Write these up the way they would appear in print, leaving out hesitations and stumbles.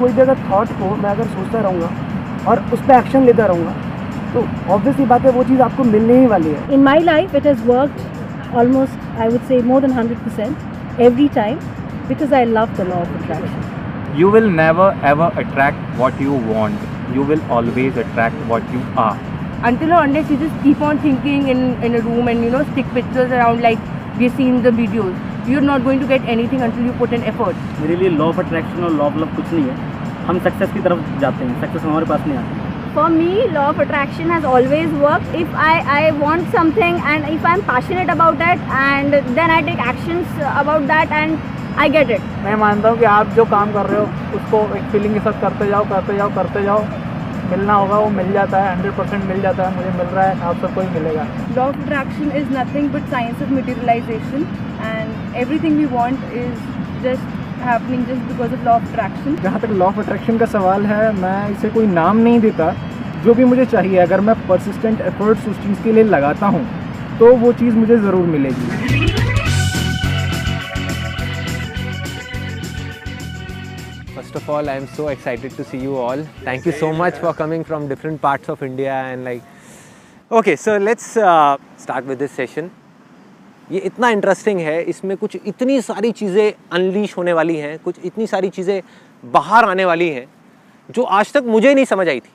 कोई भी अगर थॉट को मैं अगर सोचता रहूँगा और उस पर एक्शन लेता रहूँगा तो ऑब्वियसली बात है वो चीज़ आपको मिलने ही वाली है। In my life it has worked almost, I would say, more than 100% every time because I love the law of attraction. You will never ever attract what you want. You will always attract what you are. Until or unless you just keep on thinking in a room and stick pictures around like we've seen the videos, you're not going to get anything until you put in effort. मेरे लिए law of attraction और law of love कुछ नहीं है, हम success की तरफ जाते हैं, सक्सेस हमारे पास नहीं आती। For me, law of attraction has always worked. If I want something and if I'm passionate about it and then I take actions about that and I get it. मैं मानता हूँ कि आप जो काम कर रहे हो उसको एक फीलिंग के साथ करते जाओ, मिलना होगा वो मिल जाता है, 100% मिल जाता है, मुझे मिल रहा है, आप सबको ही मिलेगा। Law of attraction is nothing but science of materialization and everything we want is just happening just because of law of attraction. जहाँ तक लॉ ऑफ अट्रैक्शन का सवाल है, मैं इसे कोई नाम नहीं देता, जो भी मुझे चाहिए अगर मैं परसिस्टेंट एफर्ट्स उस चीज़ के लिए लगाता हूँ तो वो चीज़ मुझे ज़रूर मिलेगी। First of all, I am so excited to see you all. Thank you so much for coming from different parts of India and like. Okay, so let's start with this session. ये इतना interesting है, इसमें कुछ इतनी सारी चीज़ें unleash होने वाली हैं, कुछ इतनी सारी चीज़ें बाहर आने वाली हैं जो आज तक मुझे नहीं समझ आई थी।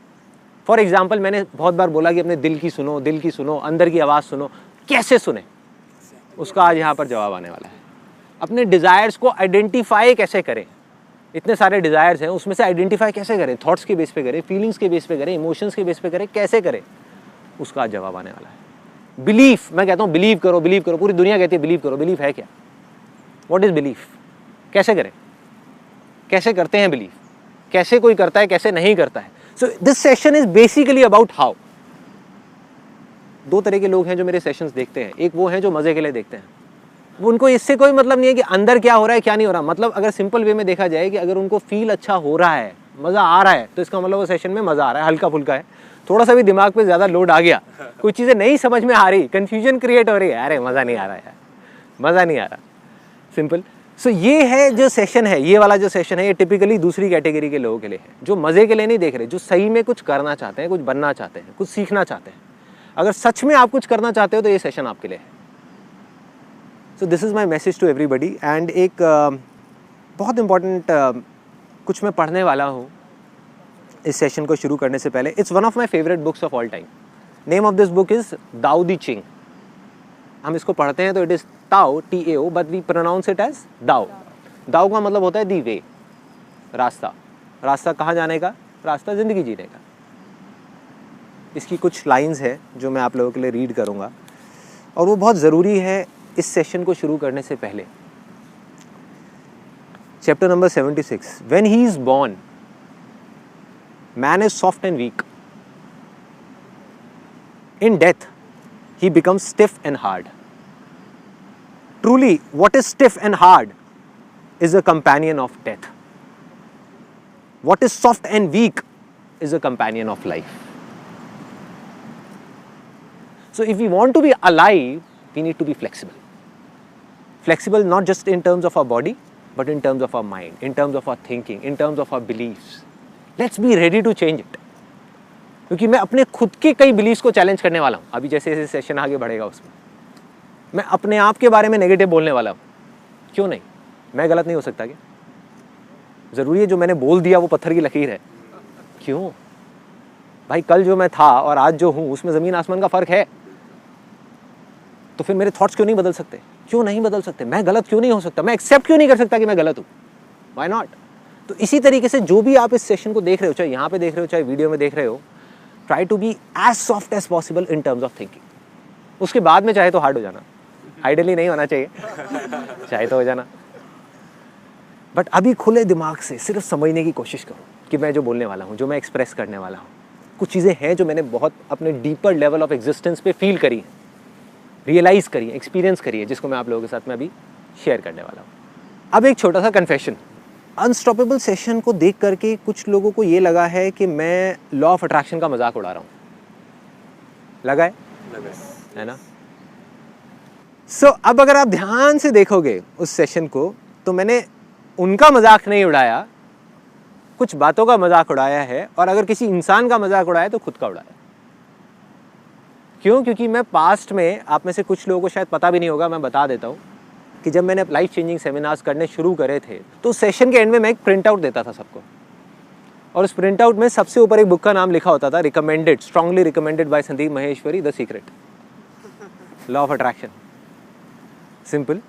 फॉर एग्जाम्पल, मैंने बहुत बार बोला कि अपने दिल की सुनो, अंदर की आवाज़ सुनो, कैसे सुने, उसका आज यहाँ पर जवाब आने वाला है। अपने डिज़ायर्स को आइडेंटिफाई कैसे करें, इतने सारे डिज़ायर्स हैं, उसमें से आइडेंटिफाई कैसे करें, थॉट्स के बेस पे करें, फीलिंग्स के बेस पे करें, इमोशंस के बेस पे करें, कैसे करें, उसका आज जवाब आने वाला है। बिलीफ, मैं कहता हूँ बिलीव करो, पूरी दुनिया कहती है बिलीव करो। बिलीफ है क्या? What is belief? कैसे करें, कैसे करते हैं बिलीव, कैसे कोई करता है, कैसे नहीं करता है। So this session is basically about how. दो तरह के लोग हैं जो मेरे सेशंस देखते हैं, एक वो हैं जो मज़े के लिए देखते हैं, उनको इससे कोई मतलब नहीं है कि अंदर क्या हो रहा है क्या नहीं हो रहा। मतलब अगर सिंपल वे में देखा जाए कि अगर उनको फील अच्छा हो रहा है, मज़ा आ रहा है, तो इसका मतलब वो सेशन में मज़ा आ रहा है, हल्का फुल्का है। थोड़ा सा भी दिमाग पे ज़्यादा लोड आ गया, कोई चीज़ें नहीं समझ में आ रही, कन्फ्यूजन क्रिएट हो रही है, अरे मज़ा नहीं आ रहा है, मज़ा नहीं आ रहा, सिंपल। सो ये है जो सेशन है, ये वाला जो सेशन है, ये टिपिकली दूसरी कैटेगरी के लोगों के लिए है, जो मज़े के लिए नहीं देख रहे, जो सही में कुछ करना चाहते हैं, कुछ बनना चाहते हैं, कुछ सीखना चाहते हैं। अगर सच में आप कुछ करना चाहते हो तो ये सेशन आपके लिए है। So this is my message to everybody. And एक बहुत इम्पॉर्टेंट कुछ मैं पढ़ने वाला हूँ इस सेशन को शुरू करने से पहले। It's one of my favourite books of all time. Name of this book is Dao De Ching. हम इसको पढ़ते हैं तो it is Tao, TAO, but we pronounce it as Dao. Dao का मतलब होता है दी वे, रास्ता। रास्ता कहाँ जाने का? रास्ता ज़िंदगी जीने का। इसकी कुछ लाइंस है जो मैं आप लोगों के लिए रीड करूँगा और वो बहुत ज़रूरी है इस सेशन को शुरू करने से पहले। Chapter number 76। When he is born, man is soft and weak. In death, he becomes stiff and hard. Truly, what is stiff and hard is a companion of death. What is soft and weak is a companion of life. So if we want to be alive, we need to be flexible. Flexible not just in terms of our body, but in terms of our mind, in terms of our thinking, in terms of our beliefs. Let's be ready to change it. क्योंकि मैं अपने खुद के कई beliefs को challenge करने वाला हूँ। अभी जैसे जैसे सेशन आगे बढ़ेगा उसमें मैं अपने आप के बारे में नेगेटिव बोलने वाला हूँ। क्यों नहीं? मैं गलत नहीं हो सकता क्या? ज़रूरी है जो मैंने बोल दिया वो पत्थर की लकीर है? क्यों भाई? कल जो मैं था और आज जो हूँ उसमें ज़मीन आसमान का फ़र्क है। तो फिर मेरे थॉट्स क्यों नहीं बदल सकते? क्यों नहीं बदल सकते? मैं गलत क्यों नहीं हो सकता? मैं एक्सेप्ट क्यों नहीं कर सकता कि मैं गलत हूँ? Why not? तो इसी तरीके से जो भी आप इस सेशन को देख रहे हो, चाहे यहाँ पे देख रहे हो, चाहे वीडियो में देख रहे हो, try to be as soft as possible in terms of thinking. उसके बाद में चाहे तो हार्ड हो जाना, आइडियली नहीं होना चाहिए, चाहे तो हो जाना, बट अभी खुले दिमाग से सिर्फ समझने की कोशिश करो कि मैं जो बोलने वाला हूँ, जो मैं एक्सप्रेस करने वाला हूँ, कुछ चीज़ें हैं जो मैंने बहुत अपने डीपर लेवल ऑफ एग्जिस्टेंस पे फील करी, रियलाइज़ करी, एक्सपीरियंस करी है, जिसको मैं आप लोगों के साथ में अभी शेयर करने वाला हूँ। अब एक छोटा सा कन्फेशन। अनस्टॉपेबल सेशन को देख करके कुछ लोगों को ये लगा है कि मैं लॉ ऑफ अट्रैक्शन का मजाक उड़ा रहा हूँ। लगा है ना? सो अब अगर आप ध्यान से देखोगे उस सेशन को, तो मैंने उनका मजाक नहीं उड़ाया, कुछ बातों का मजाक उड़ाया है, और अगर किसी इंसान का मजाक उड़ाया तो खुद का उड़ाया। क्यों? क्योंकि मैं पास्ट में, आप में से कुछ लोगों को शायद पता भी नहीं होगा, मैं बता देता हूँ कि जब मैंने लाइफ चेंजिंग सेमिनार्स करने शुरू करे थे तो सेशन के एंड में मैं एक प्रिंट आउट देता था सबको, और उस प्रिंट आउट में सबसे ऊपर एक बुक का नाम लिखा होता था, recommended, strongly recommended by Sandeep Maheshwari, the secret, law of attraction, simple.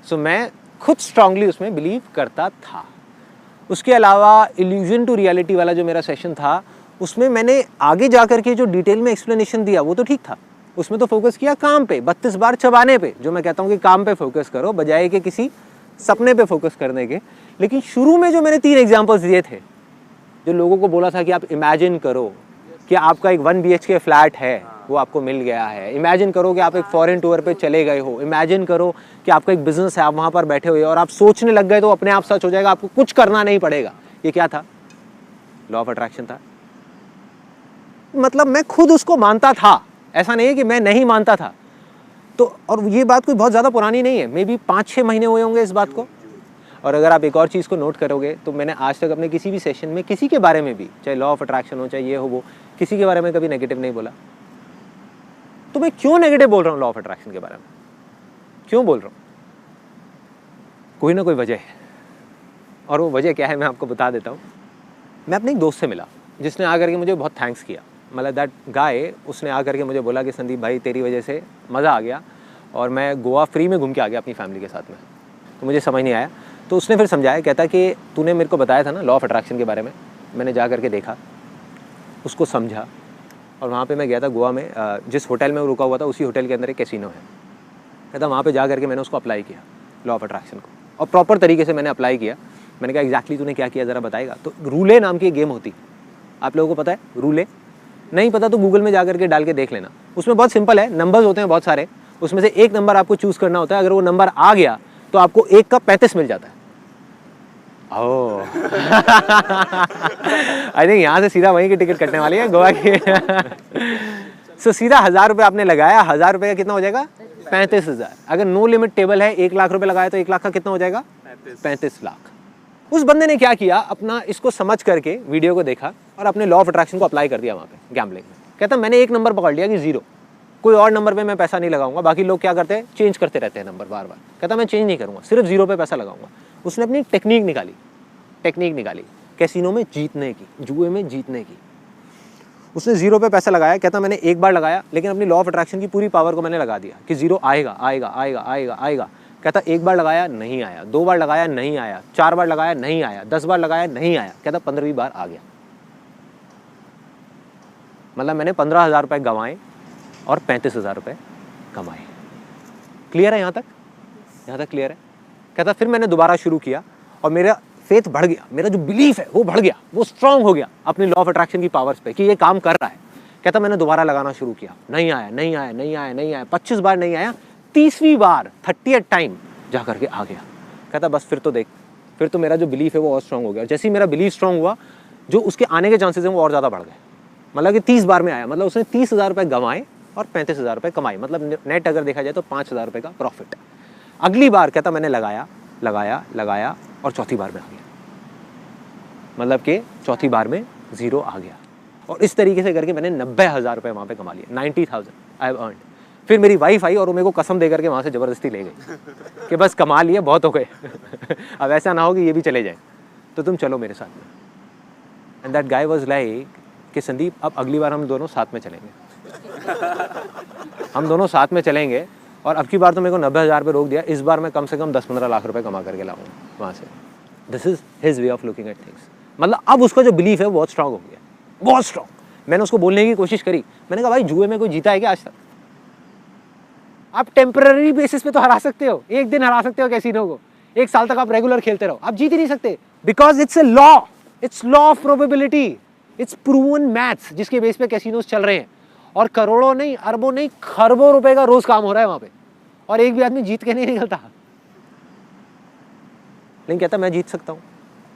So मैं खुद स्ट्रांगली उसमें बिलीव करता था। उसके अलावा इल्यूजन टू रियलिटी वाला जो मेरा सेशन था, उसमें मैंने आगे जा करके जो डिटेल में एक्सप्लेनेशन दिया वो तो ठीक था, उसमें तो फोकस किया काम पे, 32 बार चबाने पे, जो मैं कहता हूँ कि काम पे फोकस करो बजाय कि किसी सपने पे फोकस करने के। लेकिन शुरू में जो मैंने 3 एग्जांपल्स दिए थे, जो लोगों को बोला था कि आप इमेजिन करो कि आपका एक 1 BHK फ्लैट है, वो आपको मिल गया है, इमेजिन करो कि आप एक फॉरेन टूर पे चले गए हो, इमेजिन करो कि आपका एक बिजनेस है, आप वहाँ पर बैठे हुए हो और आप सोचने लग गए तो अपने आप सच हो जाएगा, आपको कुछ करना नहीं पड़ेगा। ये क्या था? लॉ ऑफ अट्रैक्शन था। मतलब मैं खुद उसको मानता था, ऐसा नहीं है कि मैं नहीं मानता था। तो और ये बात कोई बहुत ज़्यादा पुरानी नहीं है, मे बी 5-6 महीने हुए होंगे इस बात को। और अगर आप एक और चीज़ को नोट करोगे तो मैंने आज तक अपने किसी भी सेशन में किसी के बारे में भी, चाहे लॉ ऑफ अट्रैक्शन हो चाहे ये हो वो, किसी के बारे में कभी नेगेटिव नहीं बोला। तो मैं क्यों नेगेटिव बोल रहा हूँ लॉ ऑफ अट्रैक्शन के बारे में? क्यों बोल रहा हूँ? कोई ना कोई वजह है, और वो वजह क्या है मैं आपको बता देता हूँ। मैं अपने एक दोस्त से मिला जिसने आकर के मुझे बहुत थैंक्स किया, मतलब दैट गाय, उसने आकर के मुझे बोला कि संदीप भाई तेरी वजह से मज़ा आ गया और मैं गोवा फ्री में घूम के आ गया अपनी फैमिली के साथ में। तो मुझे समझ नहीं आया, तो उसने फिर समझाया, कहता कि तूने मेरे को बताया था ना लॉ ऑफ अट्रैक्शन के बारे में, मैंने जा करके देखा, उसको समझा, और वहाँ पे मैं गया था गोवा में, जिस होटल में वो रुका हुआ था उसी होटल के अंदर एक कैसीनो है। कहता वहाँ पे जा करके मैंने उसको अप्लाई किया लॉ ऑफ अट्रैक्शन को, और प्रॉपर तरीके से मैंने अप्लाई किया। मैंने कहा एग्जैक्टली तूने क्या किया ज़रा बताएगा? तो रूले नाम की एक गेम होती, आप लोगों को पता है रूले? नहीं पता तो गूगल में जा करके डाल के देख लेना। उसमें बहुत सिंपल है, नंबर्स होते हैं बहुत सारे, उसमें से एक नंबर आपको चूज़ करना होता है। अगर वो नंबर आ गया तो आपको 1 का 35 मिल जाता है। ओह आई थिंक यहाँ से सीधा वहीं की टिकट कटने वाली है गोवा की। सो सीधा 1000 रुपये आपने लगाया, 1000 रुपये का कितना हो जाएगा? 35,000। अगर नो लिमिट टेबल है, 1 लाख रुपए लगाया तो 1 लाख का कितना हो जाएगा? 35 लाख। उस बंदे ने क्या किया, अपना इसको समझ करके वीडियो को देखा और अपने लॉ ऑफ अट्रैक्शन को अप्लाई कर दिया वहाँ पे गैम्बलिंग में। कहता मैंने एक नंबर पकड़ लिया कि 0, कोई और नंबर पे मैं पैसा नहीं लगाऊंगा। बाकी लोग क्या करते हैं, चेंज करते रहते हैं नंबर बार बार। कहता मैं चेंज नहीं करूँगा, सिर्फ 0 पे पैसा लगाऊंगा। उसने अपनी टेक्निक निकाली कैसीनो में जीतने की, जुए में जीतने की। उसने 0 पे पैसा लगाया। कहता मैंने एक बार लगाया, लेकिन अपनी लॉ ऑफ अट्रैक्शन की पूरी पावर को मैंने लगा दिया कि 0 आएगा आएगा आएगा आएगा आएगा। कहता 1 बार लगाया नहीं आया, 2 बार लगाया नहीं आया, 4 बार लगाया नहीं आया, 10 बार लगाया नहीं आया। कहता 15वीं बार आ गया। मतलब मैंने 15,000 रुपये गंवाए और 35,000 रुपये कमाए। क्लियर है यहाँ तक? यहाँ तक क्लियर है? कहता फिर मैंने दोबारा शुरू किया और मेरा फेथ बढ़ गया, मेरा जो बिलीफ है वो बढ़ गया, वो स्ट्रांग हो गया अपनी लॉ ऑफ अट्रैक्शन की पावर्स पे कि ये काम कर रहा है। कहता मैंने दोबारा लगाना शुरू किया, नहीं आया नहीं आया नहीं आया नहीं आया, 25 बार नहीं आया, 30वीं बार 30th टाइम जा करके आ गया। कहता बस फिर तो देख, फिर तो मेरा जो बिलीफ है वो और स्ट्रांग हो गया। जैसे ही मेरा बिलीफ स्ट्रांग हुआ, जो उसके आने के चांसेस हैं वो और ज़्यादा बढ़ गए। मतलब कि 30 बार में आया, मतलब उसने 30,000 रुपये गंवाए और 35,000 रुपये कमाए। मतलब नेट अगर देखा जाए तो 5,000 रुपये का प्रॉफिट। अगली बार कहता मैंने लगाया लगाया लगाया और चौथी बार में आ गया। मतलब कि चौथी बार में 0 आ गया। और इस तरीके से करके मैंने 90,000 रुपये वहाँ पे कमा लिए। 90,000 आई हैव अर्नड। फिर मेरी वाइफ आई और वो मेरे को कसम दे करके वहाँ से ज़बरदस्ती ले गई कि बस कमा लिए, बहुत हो गए। अब ऐसा ना हो कि ये भी चले जाए, तो तुम चलो मेरे साथ में। And that guy was like कि संदीप अब अगली बार हम दोनों साथ में चलेंगे। हम दोनों साथ में चलेंगे और अब की बार तो मेरे को 90,000 रुपये रोक दिया, इस बार मैं कम से कम 10-15 लाख रुपए कमा करके लाऊंगा वहाँ से। This is his way of looking at things. मतलब अब उसका जो बिलीफ है वो बहुत स्ट्रांग हो गया, बहुत स्ट्रांग। मैंने उसको बोलने की कोशिश करी, मैंने कहा भाई जुए में कोई जीता है क्या आज तक? आप टेम्पररी बेसिस पे तो हरा सकते हो, एक दिन हरा सकते हो कैसीनो को, 1 साल तक आप रेगुलर खेलते रहो, आप जीत ही नहीं सकते। Because it's a law, it's law of probability, it's proven maths जिसके बेस पे कैसीनोज चल रहे हैं। और करोड़ों नहीं, अरबों नहीं, खरबों रुपए का रोज काम हो रहा है वहां पे, और एक भी आदमी जीत के नहीं निकलता। लेकिन कहता मैं जीत सकता हूँ।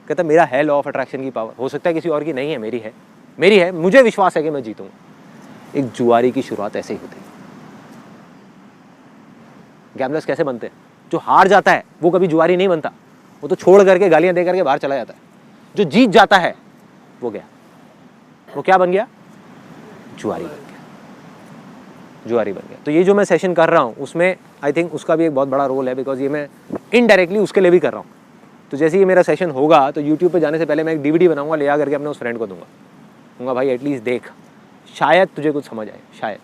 कहता मेरा है लॉ ऑफ अट्रैक्शन की पावर, हो सकता है किसी और की नहीं है, मेरी है, मेरी है, मुझे विश्वास है कि मैं जीतूंगा। एक जुआरी की शुरुआत ऐसे ही होती है। गैम्बलर्स कैसे बनते हैं? जो हार जाता है वो कभी जुआरी नहीं बनता, वो तो छोड़ करके गालियां दे करके बाहर चला जाता है। जो जीत जाता है वो गया, वो क्या बन गया? जुआरी बन गया, जुआरी बन गया। तो ये जो मैं सेशन कर रहा हूँ उसमें आई थिंक उसका भी एक बहुत बड़ा रोल है, बिकॉज ये मैं इनडायरेक्टली उसके लिए भी कर रहा हूँ। तो जैसे ही मेरा सेशन होगा तो यूट्यूब पे जाने से पहले मैं एक DVD बनाऊंगा, ले आ करके अपने उस फ्रेंड को दूंगा भाई एटलीस्ट देख, शायद तुझे कुछ समझ आए, शायद।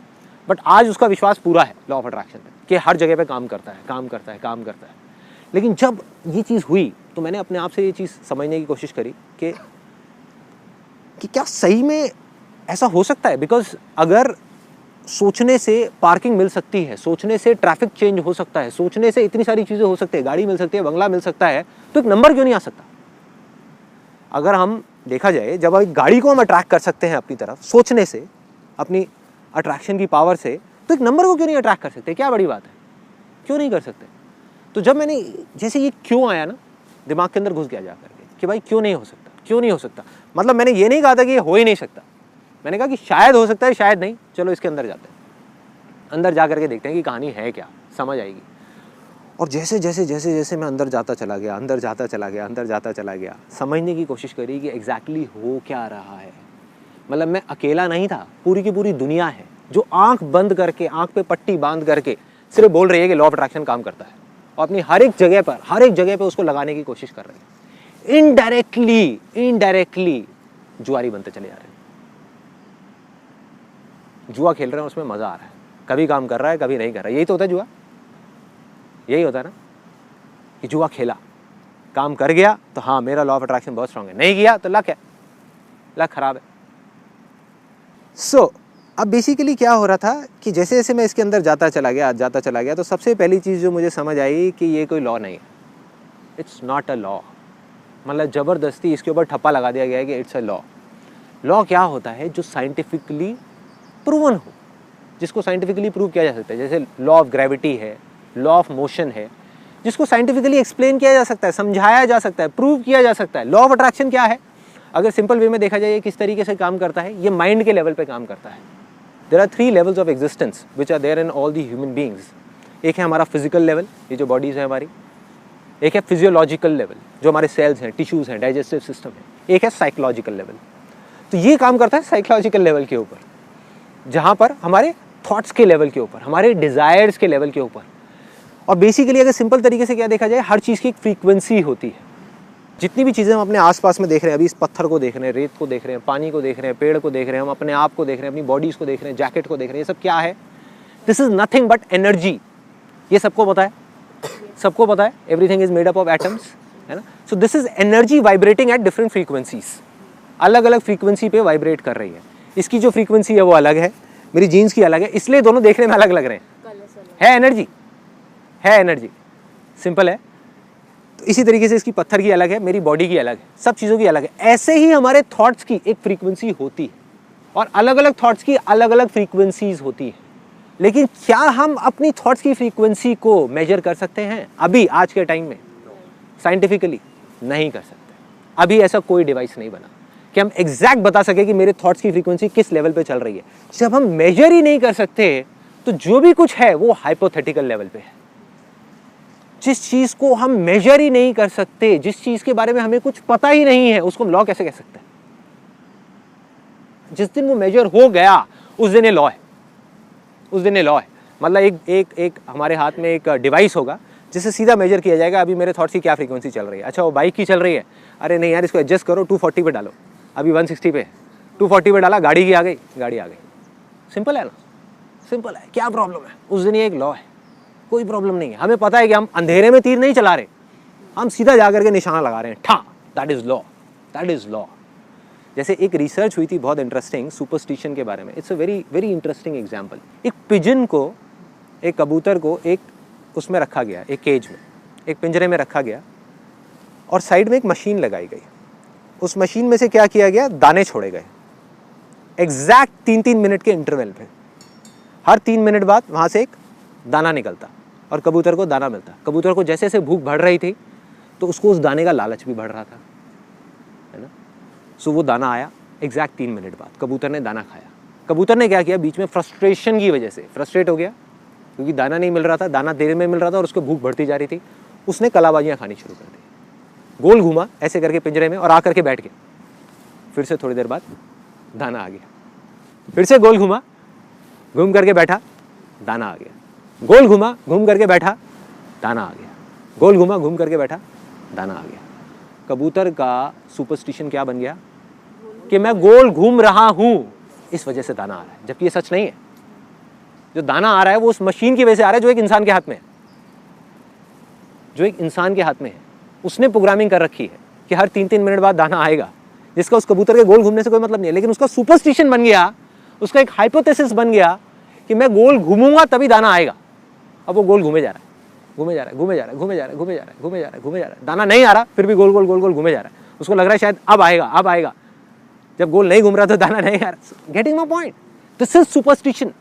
बट आज उसका विश्वास पूरा है लॉ ऑफ अट्रैक्शन पे कि हर जगह पे काम करता है, काम करता है, काम करता है। लेकिन जब ये चीज़ हुई तो मैंने अपने आप से ये चीज़ समझने की कोशिश करी कि क्या सही में ऐसा हो सकता है। बिकॉज अगर सोचने से पार्किंग मिल सकती है, सोचने से ट्रैफिक चेंज हो सकता है, सोचने से इतनी सारी चीज़ें हो सकती है, गाड़ी मिल सकती है, बंगला मिल सकता है, तो एक नंबर क्यों नहीं आ सकता? अगर हम देखा जाए, जब एक गाड़ी को हम अट्रैक्ट कर सकते हैं अपनी तरफ सोचने से, अपनी अट्रैक्शन की पावर से, तो एक नंबर को क्यों नहीं अट्रैक्ट कर सकते? क्या बड़ी बात है, क्यों नहीं कर सकते? तो जब मैंने जैसे ये क्यों आया ना दिमाग के अंदर घुस गया जा करके कि भाई क्यों नहीं हो सकता, क्यों नहीं हो सकता। मतलब मैंने ये नहीं कहा था कि ये हो ही नहीं सकता, मैंने कहा कि शायद हो सकता है, शायद नहीं, चलो इसके अंदर जाते हैं, अंदर जा करके देखते हैं कि कहानी है क्या, समझ आएगी। और जैसे जैसे जैसे जैसे मैं अंदर जाता चला गया, अंदर जाता चला गया, अंदर जाता चला गया, समझने की कोशिश करी कि एग्जैक्टली हो क्या रहा है। मतलब मैं अकेला नहीं था, पूरी की पूरी दुनिया है जो आंख बंद करके, आंख पे पट्टी बांध करके सिर्फ बोल रही है कि लॉ ऑफ अट्रैक्शन काम करता है, और अपनी हर एक जगह पर उसको लगाने की कोशिश कर रही है। इनडायरेक्टली जुआरी बनते चले जा रहे हैं, जुआ खेल रहे हैं, उसमें मजा आ रहा है, कभी काम कर रहा है, कभी नहीं कर रहा है। यही तो होता है जुआ, यही होता है ना कि जुआ खेला, काम कर गया तो हाँ मेरा लॉ ऑफ अट्रैक्शन बहुत स्ट्रांग है, नहीं किया तो लक है, लक खराब है। सो अब बेसिकली क्या हो रहा था कि जैसे जैसे मैं इसके अंदर जाता चला गया तो सबसे पहली चीज़ जो मुझे समझ आई कि ये कोई लॉ नहीं है, इट्स नॉट अ लॉ। मतलब ज़बरदस्ती इसके ऊपर ठप्पा लगा दिया गया है कि इट्स अ लॉ। लॉ क्या होता है? जो साइंटिफिकली प्रूवन हो, जिसको साइंटिफिकली प्रूव किया जा सकता है। जैसे लॉ ऑफ ग्रेविटी है, लॉ ऑफ मोशन है, जिसको साइंटिफिकली एक्सप्लेन किया जा सकता है, समझाया जा सकता है, प्रूव किया जा सकता है। लॉ ऑफ अट्रैक्शन क्या है? अगर सिंपल वे में देखा जाए ये किस तरीके से काम करता है, ये माइंड के लेवल पे काम करता है। There are 3 levels of existence which are there in all the human beings. एक है हमारा फिजिकल लेवल, ये जो बॉडीज है हमारी। एक है फिजियोलॉजिकल लेवल, जो हमारे सेल्स हैं, टिश्यूज हैं, डाइजेस्टिव सिस्टम है। एक है साइकोलॉजिकल लेवल। तो ये काम करता है साइकोलॉजिकल लेवल के ऊपर, जहाँ पर हमारे थॉट्स के लेवल के ऊपर, हमारे डिज़ायर्स के लेवल के ऊपर। और बेसिकली अगर सिंपल तरीके से क्या देखा जाए, हर चीज़ की एक फ्रीक्वेंसी होती है। जितनी भी चीज़ें हम अपने आसपास में देख रहे हैं, अभी इस पत्थर को देख रहे हैं, रेत को देख रहे हैं, पानी को देख रहे हैं, पेड़ को देख रहे हैं, हम अपने आप को देख रहे हैं, अपनी बॉडीज़ को देख रहे हैं, जैकेट को देख रहे हैं, ये सब क्या है? This is nothing but energy. ये सबको पता है, सबको पता है, everything is made up of atoms, है ना। So this is energy vibrating at different frequencies, अलग अलग फ्रीक्वेंसी पे वाइब्रेट कर रही है। इसकी जो फ्रीक्वेंसी है वो अलग है, मेरी जीन्स की अलग है, इसलिए दोनों देखने में अलग लग रहे हैं। है एनर्जी, है एनर्जी, सिंपल है। तो इसी तरीके से इसकी पत्थर की अलग है, मेरी बॉडी की अलग है, सब चीज़ों की अलग है। ऐसे ही हमारे थॉट्स की एक फ्रीक्वेंसी होती है, और अलग अलग थॉट्स की अलग अलग फ्रीक्वेंसीज होती है। लेकिन क्या हम अपनी थॉट्स की फ्रीक्वेंसी को मेजर कर सकते हैं अभी आज के टाइम में? साइंटिफिकली नहीं कर सकते। अभी ऐसा कोई डिवाइस नहीं बना कि हम एग्जैक्ट बता सके कि मेरे थॉट्स की फ्रीक्वेंसी किस लेवल पे चल रही है। जब हम मेजर ही नहीं कर सकते तो जो भी कुछ है वो हाइपोथेटिकल लेवल पे है। जिस चीज को हम मेजर ही नहीं कर सकते, जिस चीज के बारे में हमें कुछ पता ही नहीं है, उसको हम लॉ कैसे कह सकते हैं? जिस दिन वो मेजर हो गया उस दिन ये लॉ है, उस दिन ये लॉ है। मतलब एक हमारे हाथ में एक डिवाइस होगा जिसे सीधा मेजर किया जाएगा अभी मेरे थॉट्स की क्या फ्रीक्वेंसी चल रही है। अच्छा वो बाइक की चल रही है, अरे नहीं यार इसको एडजस्ट करो 240 पे डालो, अभी 160 पे, 240 पे डाला, गाड़ी की आ गई, गाड़ी आ गई। सिंपल है ना, सिंपल है, क्या प्रॉब्लम है? उस दिन ये एक लॉ है, कोई प्रॉब्लम नहीं है। हमें पता है कि हम अंधेरे में तीर नहीं चला रहे, हम सीधा जाकर के निशाना लगा रहे हैं, ठा, that is law, that is law. जैसे एक रिसर्च हुई थी बहुत इंटरेस्टिंग सुपरस्टिशन के बारे में। It's a very very interesting example. एक पिजन को, एक कबूतर को एक उसमें रखा गया, एक केज में, एक पिंजरे में रखा गया, और साइड में एक मशीन लगाई गई। उस मशीन में से क्या किया गया, दाने छोड़े गए एग्जैक्ट 3-3 मिनट के इंटरवल पे। हर 3 मिनट बाद वहाँ से एक दाना निकलता और कबूतर को दाना मिलता। कबूतर को जैसे जैसे भूख बढ़ रही थी तो उसको उस दाने का लालच भी बढ़ रहा था, है ना। सो वो दाना आया एग्जैक्ट 3 मिनट बाद, कबूतर ने दाना खाया। कबूतर ने क्या किया, बीच में फ्रस्ट्रेशन की वजह से फ्रस्ट्रेट हो गया क्योंकि दाना नहीं मिल रहा था, दाना देर में मिल रहा था और उसको भूख बढ़ती जा रही थी। उसने कलाबाजियाँ खानी शुरू कर दी, गोल घूमा ऐसे करके पिंजरे में और आकर के बैठ गया। फिर से थोड़ी देर बाद दाना आ गया, फिर से गोल घुमा, घूम करके बैठा, दाना आ गया, गोल घुमा, घूम करके बैठा, दाना आ गया, गोल घुमा, घूम करके बैठा, दाना आ गया। कबूतर का सुपरस्टिशन क्या बन गया कि मैं गोल घूम रहा हूं, इस वजह से दाना आ रहा है, जबकि ये सच नहीं है। जो दाना आ रहा है वो उस मशीन की वजह से आ रहा है जो एक इंसान के हाथ में है, जो एक इंसान के हाथ में है। उसने प्रोग्रामिंग कर रखी है कि हर 3-3 मिनट बाद दाना आएगा, जिसका उस कबूतर के गोल घूमने से कोई मतलब नहीं है, लेकिन उसका सुपरस्टिशन बन गया, उसका एक हाइपोथेसिस बन गया कि मैं गोल घूमूंगा तभी दाना आएगा। अब वो गोल घूमे जा रहा है, घूमे जा रहा है, घूमे जा रहा है, घूमे जा रहा है, घूमे जा रहा है, घूमे जा रहा है, घूमे जा रहा है, दाना नहीं आ रहा, फिर भी गोल गोल गोल गोल घूमे जा रहा है। उसको लग रहा है शायद अब आएगा, अब आएगा, जब गोल नहीं घूम रहा तो दाना नहीं आ रहा। Getting my point? This is superstition,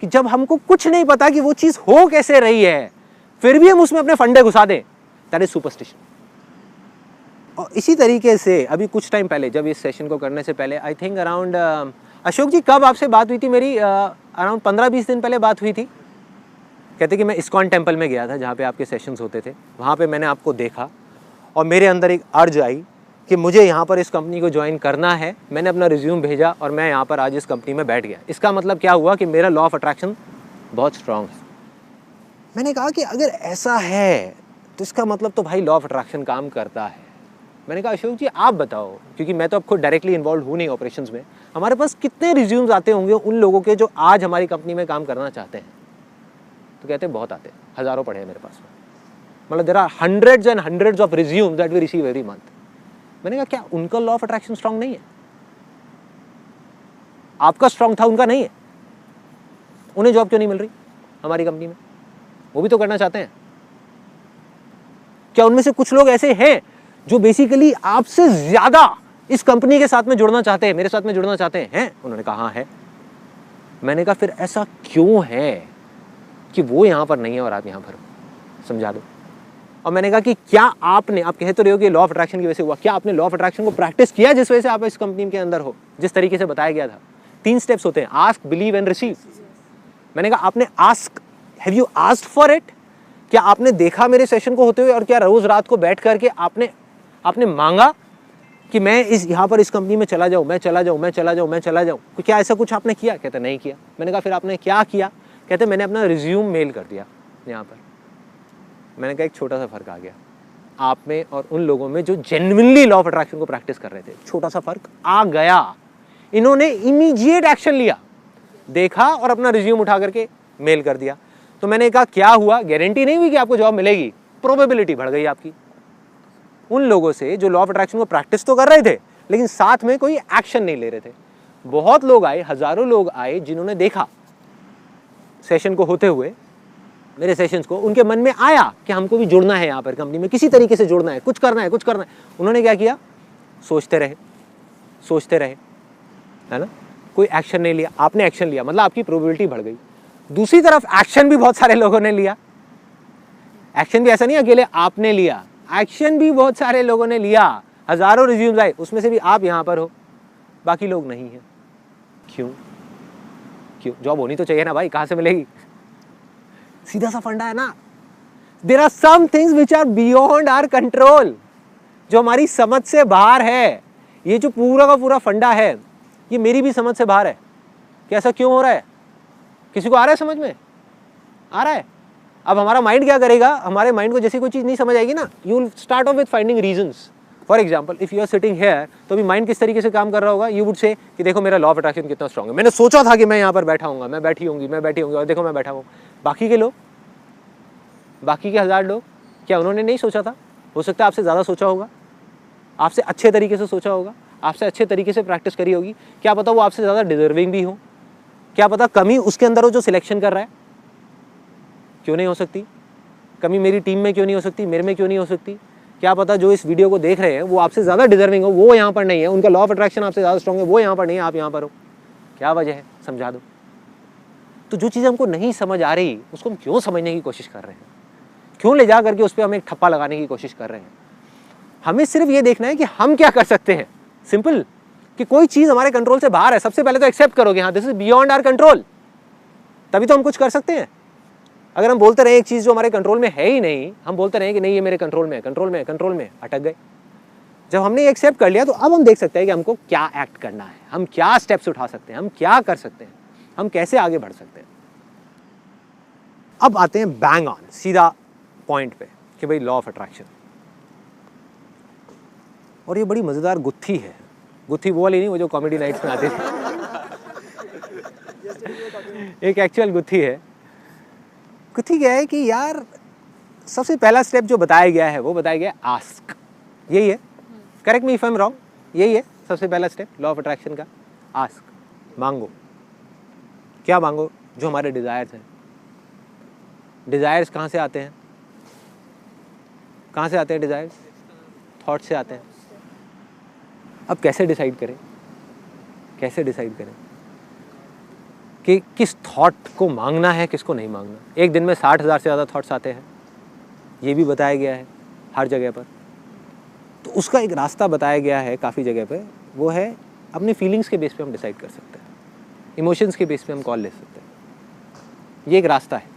कि जब हमको कुछ नहीं पता कि वो चीज हो कैसे रही है, फिर भी हम उसमें अपने फंडे घुसा दें, दैट इज सुपरस्टिशन। और इसी तरीके से अभी कुछ टाइम पहले, जब इस सेशन को करने से पहले, आई थिंक अराउंड, अशोक जी कब आपसे बात हुई थी मेरी? अराउंड 15-20 दिन पहले बात हुई थी। कहते कि मैं इस्कॉन टेम्पल में गया था जहाँ पे आपके सेशंस होते थे, वहाँ पे मैंने आपको देखा और मेरे अंदर एक अर्ज आई कि मुझे यहाँ पर इस कंपनी को ज्वाइन करना है। मैंने अपना रिज्यूम भेजा और मैं यहाँ पर आज इस कंपनी में बैठ गया। इसका मतलब क्या हुआ कि मेरा लॉ ऑफ अट्रैक्शन बहुत स्ट्रांग है। मैंने कहा कि अगर ऐसा है तो इसका मतलब तो भाई लॉ ऑफ अट्रैक्शन काम करता है। मैंने कहा अशोक जी आप बताओ, क्योंकि मैं तो अब खुद डायरेक्टली इन्वॉल्व हूँ नहीं ऑपरेशंस में, हमारे पास कितने रिज्यूम्स आते होंगे उन लोगों के जो आज हमारी कंपनी में काम करना चाहते हैं? तो कहते हैं बहुत आते हैं, हज़ारों पड़े हैं मेरे पास में, मतलब there are hundreds and hundreds of resumes that we receive every month. मैंने कहा क्या उनका लॉ ऑफ अट्रैक्शन स्ट्रांग नहीं है? आपका स्ट्रांग था, उनका नहीं है? उन्हें जॉब क्यों नहीं मिल रही हमारी कंपनी में? वो भी तो करना चाहते हैं। क्या उनमें से कुछ लोग ऐसे हैं जो बेसिकली आपसे ज्यादा इस कंपनी के साथ में जुड़ना चाहते हैं, मेरे साथ में जुड़ना चाहते हैं? उन्होंने कहा हाँ है। मैंने कहा फिर ऐसा क्यों है कि वो यहां पर नहीं है और आप यहां पर हो? समझा दो। और मैंने कहा कि क्या आपने, आप कह तो रहे हो कि लॉ ऑफ अट्रैक्शन की वजह से हुआ, क्या आपने लॉ ऑफ अट्रैक्शन को प्रैक्टिस किया जिस वजह से आप इस कंपनी के अंदर हो, जिस तरीके से बताया गया था? 3 स्टेप्स होते हैं, आस्क, बिलीव एंड रिसीव। मैंने कहा आपने ask, have you asked for it? क्या आपने देखा मेरे सेशन को होते हुए, और क्या रोज रात को बैठ करके आपने मांगा कि मैं इस यहाँ पर इस कंपनी में चला जाऊँ, मैं चला जाऊँ, मैं चला जाऊँ, मैं चला जाऊँ? क्या ऐसा कुछ आपने किया? कहते नहीं किया। मैंने कहा फिर आपने क्या किया? कहते मैंने अपना रिज्यूम मेल कर दिया यहाँ पर। मैंने कहा एक छोटा सा फर्क आ गया आप में और उन लोगों में जो जेन्युइनली लॉ ऑफ अट्रैक्शन को प्रैक्टिस कर रहे थे। छोटा सा फर्क आ गया। इन्होंने इमीडिएट एक्शन लिया, देखा और अपना रिज्यूम उठा करके मेल कर दिया। तो मैंने कहा क्या हुआ? गारंटी नहीं हुई कि आपको जॉब मिलेगी, प्रोबेबिलिटी बढ़ गई आपकी। उन लोगों से जो लॉ ऑफ अट्रैक्शन को प्रैक्टिस तो कर रहे थे लेकिन साथ में कोई एक्शन नहीं ले रहे थे। बहुत लोग आए, हजारों लोग आए जिन्होंने देखा सेशन को होते हुए, मेरे सेशंस को, उनके मन में आया कि हमको भी जुड़ना है यहाँ पर कंपनी में, किसी तरीके से जुड़ना है, कुछ करना है, कुछ करना है। उन्होंने क्या किया? सोचते रहे, है ना, कोई एक्शन नहीं लिया। आपने एक्शन लिया, मतलब आपकी प्रोबेबिलिटी बढ़ गई। दूसरी तरफ एक्शन भी बहुत सारे लोगों ने लिया। एक्शन भी ऐसा नहीं अकेले आपने लिया, एक्शन भी बहुत सारे लोगों ने लिया। हजारों रिज्यूम्स आए, उसमें से भी आप यहाँ पर हो, बाकी लोग नहीं है। क्यों? जॉब होनी तो चाहिए ना भाई, कहाँ से मिलेगी? सीधा सा फंडा है ना। There are some things which are beyond our control, जो हमारी समझ से बाहर है। ये जो पूरा का पूरा फंडा है, ये मेरी भी समझ से बाहर है कि ऐसा क्यों हो रहा है। किसी को आ रहा है समझ में? आ रहा है। अब हमारा माइंड क्या करेगा? हमारे माइंड को जैसी कोई चीज़ नहीं समझ आएगी ना, you will start off with finding reasons. For example, if you are sitting here, तो अभी माइंड किस तरीके से काम कर रहा होगा? यू वुड से कि देखो मेरा लॉ ऑफ अट्रैक्शन कितना स्ट्रांग है, मैंने सोचा था कि मैं यहाँ पर बैठा हूँगा, मैं बैठी होंगी, और देखो मैं बैठा हूँ। बाकी के लोग, बाकी के 1000 लोग, क्या उन्होंने नहीं सोचा था? हो सकता है आपसे ज़्यादा सोचा होगा, आपसे अच्छे तरीके से सोचा होगा, आपसे अच्छे तरीके से प्रैक्टिस करी होगी। क्या पता वो आपसे ज़्यादा डिजर्विंग भी हो, क्या पता कमी उसके अंदर हो जो सिलेक्शन कर रहा है। क्यों नहीं हो सकती? कमी मेरी टीम में क्यों नहीं हो सकती? मेरे में क्यों नहीं हो सकती? क्या पता जो इस वीडियो को देख रहे हैं वो आपसे ज़्यादा डिजर्विंग हो, वो यहाँ पर नहीं है, उनका लॉ ऑफ अट्रैक्शन आपसे ज़्यादा स्ट्रॉन्ग है, वो यहाँ पर नहीं है, आप यहाँ पर हो। क्या वजह है? समझा दो। तो जो चीज़ हमको नहीं समझ आ रही उसको हम क्यों समझने की कोशिश कर रहे हैं? क्यों ले जा करके उस पर हम एक ठप्पा लगाने की कोशिश कर रहे हैं? हमें सिर्फ ये देखना है कि हम क्या कर सकते हैं। सिंपल, कि कोई चीज़ हमारे कंट्रोल से बाहर है, सबसे पहले तो एक्सेप्ट करोगे, हाँ this is beyond our control, तभी तो हम कुछ कर सकते हैं। अगर हम बोलते रहे एक चीज़ जो हमारे कंट्रोल में है ही नहीं, हम बोलते रहे कि नहीं ये मेरे कंट्रोल में है, कंट्रोल में है, कंट्रोल में है, अटक गए। जब हमने एक्सेप्ट कर लिया तो अब हम देख सकते हैं कि हमको क्या एक्ट करना है, हम क्या स्टेप्स उठा सकते हैं, हम क्या कर सकते हैं, हम कैसे आगे बढ़ सकते हैं। अब आते हैं बैंग ऑन, सीधा पॉइंट पे कि भाई लॉ ऑफ अट्रैक्शन। और ये बड़ी मज़ेदार गुत्थी है, गुत्थी वो वाली नहीं, वो जो कॉमेडी नाइट्स में आती थी। एक एक्चुअल गुत्थी है। गुत्थी क्या है कि यार सबसे पहला स्टेप जो बताया गया है वो बताया गया आस्क, यही है, correct me if I am wrong, यही है सबसे पहला स्टेप लॉ ऑफ अट्रैक्शन का, आस्क, मांगो। क्या मांगो? जो हमारे डिज़ायर्स हैं। डिज़ायर्स कहाँ से आते हैं? कहाँ से आते हैं डिज़ायर्स? थॉट से आते हैं। अब कैसे डिसाइड करें, कैसे डिसाइड करें कि किस थॉट को मांगना है, किसको नहीं मांगना? एक दिन में 60,000 से ज़्यादा थॉट्स आते हैं, ये भी बताया गया है हर जगह पर। तो उसका एक रास्ता बताया गया है काफ़ी जगह पे, वो है अपनी फीलिंग्स के बेस पे हम डिसाइड कर सकते हैं, इमोशंस के बेस पे हम कॉल ले सकते हैं। ये एक रास्ता है।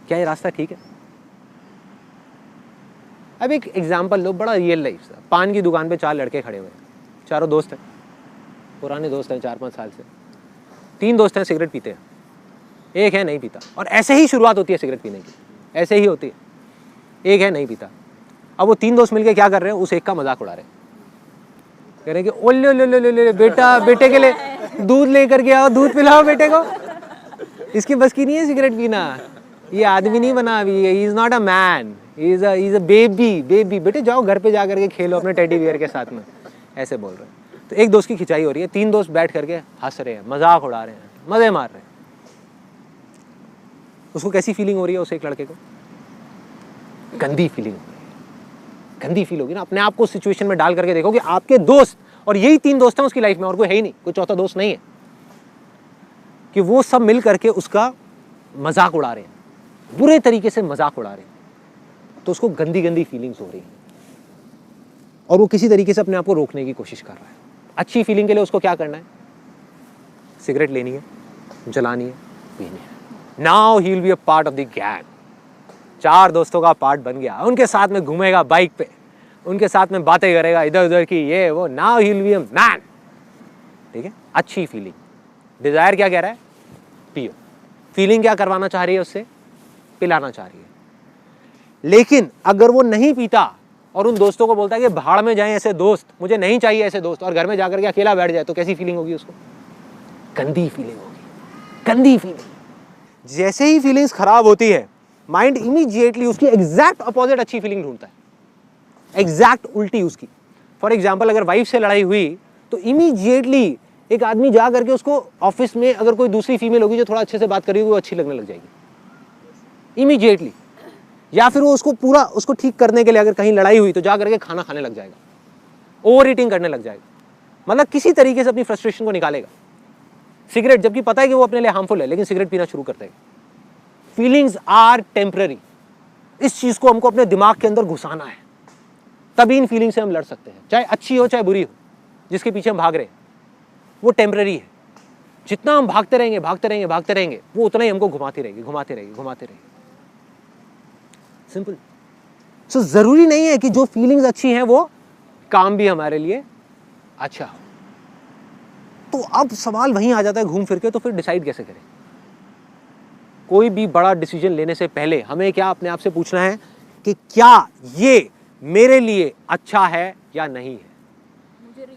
क्या ये रास्ता ठीक है? अब एक एग्जांपल लो, बड़ा रियल लाइफ सा। पान की दुकान पे 4 लड़के खड़े हुए हैं, चारों दोस्त हैं, पुराने दोस्त हैं 4-5 साल से। 3 दोस्त हैं सिगरेट पीते हैं, एक है नहीं पीता। और ऐसे ही शुरुआत होती है सिगरेट पीने की, ऐसे ही होती है। एक है नहीं पीता। अब वो 3 दोस्त मिलके क्या कर रहे हैं? उस एक का मजाक उड़ा रहे हैं, कह रहे हैं कि ओले ले ले ले बेटा, बेटे के लिए दूध लेकर के आओ, दूध पिलाओ बेटे को, इसकी बस की नहीं है सिगरेट पीना, ये आदमी नहीं बना अभी, he is not a man, he is a baby, baby बेटे जाओ घर पे जा करके खेलो अपने टेडी बियर के साथ में, ऐसे बोल रहे हैं। तो एक दोस्त की खिंचाई हो रही है, 3 दोस्त बैठ करके हंस रहे हैं, मजाक उड़ा रहे हैं, मजे मार रहे हैं। उसको कैसी फीलिंग हो रही है? उस एक लड़के को गंदी फीलिंग हो रही है, गंदी फील होगी ना। अपने आप को सिचुएशन में डाल करके देखो कि आपके दोस्त, और यही 3 दोस्त हैं उसकी लाइफ में, और कोई है ही नहीं, कोई चौथा दोस्त नहीं है, कि वो सब मिल करके उसका मजाक उड़ा रहे हैं, बुरे तरीके से मजाक उड़ा रहे हैं। तो उसको गंदी गंदी फीलिंग्स हो रही हैं और वो किसी तरीके से अपने आप को रोकने की कोशिश कर रहा है। अच्छी फीलिंग के लिए उसको क्या करना है? सिगरेट लेनी है, जलानी है, पीनी है। Now he will be a part of the gang. 4 दोस्तों का पार्ट बन गया, उनके साथ में घूमेगा बाइक पे, उनके साथ में बातें करेगा इधर उधर की, ये वो। Now he will be a man. ठीक है, अच्छी फीलिंग। डिजायर क्या कह रहा है? पियो। फीलिंग क्या करवाना चाह रही है उससे? पिलाना चाह रही है। लेकिन अगर वो नहीं पीता और उन दोस्तों को बोलता है कि भाड़ में जाएं ऐसे दोस्त, मुझे नहीं चाहिए ऐसे दोस्त, और घर में जाकर के अकेला बैठ जाए, तो कैसी फीलिंग होगी उसको? गंदी फीलिंग होगी, गंदी फीलिंग। जैसे ही फीलिंग्स खराब होती है, माइंड इमीडिएटली उसकी एग्जैक्ट अपोजिट अच्छी फीलिंग ढूंढता है, एग्जैक्ट उल्टी उसकी। फॉर एग्जाम्पल, अगर वाइफ से लड़ाई हुई तो इमीडिएटली एक आदमी जा करके उसको ऑफिस में अगर कोई दूसरी फीमेल होगी जो थोड़ा अच्छे से बात करेगी, वो अच्छी लगने लग जाएगी इमीडिएटली। या फिर वो उसको पूरा उसको ठीक करने के लिए अगर कहीं लड़ाई हुई तो जा करके खाना खाने लग जाएगा, ओवर ईटिंग करने लग जाएगा, मतलब किसी तरीके से अपनी फ्रस्ट्रेशन को निकालेगा। सिगरेट, जबकि पता है कि वो अपने लिए हार्मफुल है, लेकिन सिगरेट पीना शुरू करता है। Feelings are temporary. इस चीज को हमको अपने दिमाग के अंदर घुसाना है, तभी इन फीलिंग से हम लड़ सकते हैं, चाहे अच्छी हो चाहे बुरी हो। जिसके पीछे हम भाग रहे हैं वो टेम्पररी है। जितना हम भागते रहेंगे भागते रहेंगे भागते रहेंगे, वो उतना ही हमको घुमाती रहेगी घुमाती रहेगी घुमाती रहेगी। सिंपल। सो जरूरी नहीं है कि जो फीलिंग्स अच्छी हैं वो काम भी हमारे लिए अच्छा हो। तो अब सवाल वहीं आ जाता है घूम फिर के, तो फिर डिसाइड कैसे करें? कोई भी बड़ा डिसीजन लेने से पहले हमें क्या अपने आप से पूछना है कि क्या ये मेरे लिए अच्छा है या नहीं है?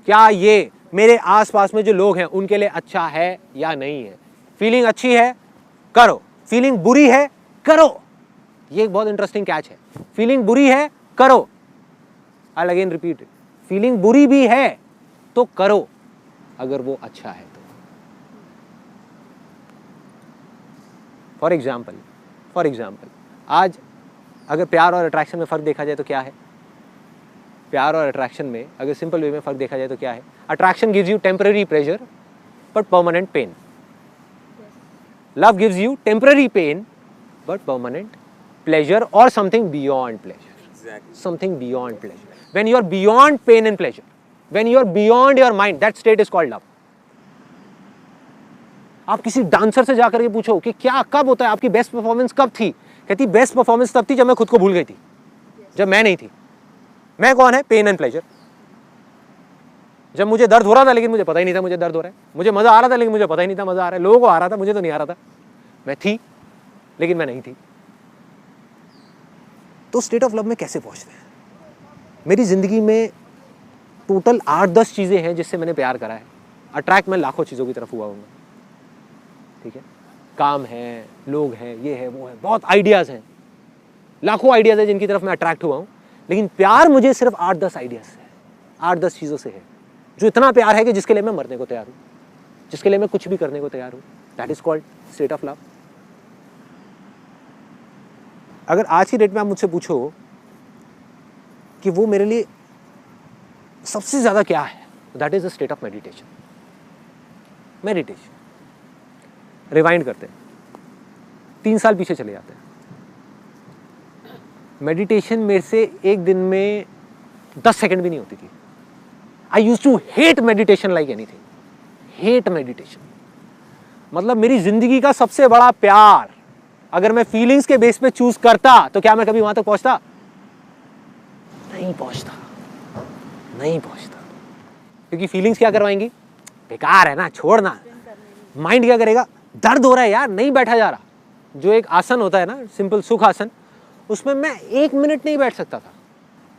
क्या ये मेरे आसपास में जो लोग हैं उनके लिए अच्छा है या नहीं है? फीलिंग अच्छी है, करो। फीलिंग बुरी है, करो। ये एक बहुत इंटरेस्टिंग कैच है। फीलिंग बुरी है, करो। आई अगेन रिपीट, फीलिंग बुरी भी है तो करो, अगर वो अच्छा है तो। फॉर एग्जाम्पल आज अगर प्यार और अट्रैक्शन में फ़र्क देखा जाए तो क्या है? प्यार और अट्रैक्शन में अगर सिंपल वे में फ़र्क देखा जाए तो क्या है? Attraction gives you temporary pleasure but permanent pain. Love gives you temporary pain but permanent pleasure or something beyond pleasure. Exactly. Something beyond pleasure. When you are beyond pain and pleasure, when you are beyond your mind, that state is called love. आप किसी dancer से जाकर के पूछो कि क्या कब होता है आपकी बेस्ट परफॉर्मेंस कब थी? कहती बेस्ट परफॉर्मेंस तब थी जब मैं खुद को भूल गई थी, जब मैं नहीं थी। मैं कौन है? Pain and pleasure. जब मुझे दर्द हो रहा था लेकिन मुझे पता ही नहीं था मुझे दर्द हो रहा है, मुझे मजा आ रहा था लेकिन मुझे पता ही नहीं था मजा आ रहा है, लोगों को आ रहा था मुझे तो नहीं आ रहा था, मैं थी लेकिन मैं नहीं थी। तो स्टेट ऑफ लव में कैसे पहुंचते हैं? मेरी जिंदगी में टोटल 8-10 चीजें हैं जिससे मैंने प्यार करा है। अट्रैक्ट मैं लाखों चीजों की तरफ हुआ हूँ, ठीक है, काम है, लोग हैं, ये है, वो है, बहुत आइडियाज हैं, लाखों आइडियाज हैं जिनकी तरफ मैं अट्रैक्ट हुआ हूँ। लेकिन प्यार मुझे सिर्फ 8-10 आइडियाज से है, 8-10 चीजों से है, जो इतना प्यार है कि जिसके लिए मैं मरने को तैयार हूँ, जिसके लिए मैं कुछ भी करने को तैयार हूँ। That is called state of love. अगर आज की डेट में आप मुझसे पूछो कि वो मेरे लिए सबसे ज्यादा क्या है, that is the state of meditation. Meditation. Rewind करते हैं, 3 साल पीछे चले जाते हैं। मेडिटेशन मेरे से एक दिन में 10 सेकंड भी नहीं होती थी। I use to hate meditation like anything, hate meditation. मतलब मेरी जिंदगी का सबसे बड़ा प्यार अगर मैं फीलिंग्स के बेस पे चूज करता तो क्या मैं कभी वहां तक पहुंचता? नहीं पहुंचता, नहीं पहुंचता। क्योंकि फीलिंग्स क्या करवाएंगी? बेकार है ना, छोड़ना। माइंड क्या करेगा? दर्द हो रहा है यार, नहीं बैठा जा रहा। जो एक आसन होता है ना, सिंपल सुख आसन, उसमें मैं 1 मिनट नहीं बैठ सकता था।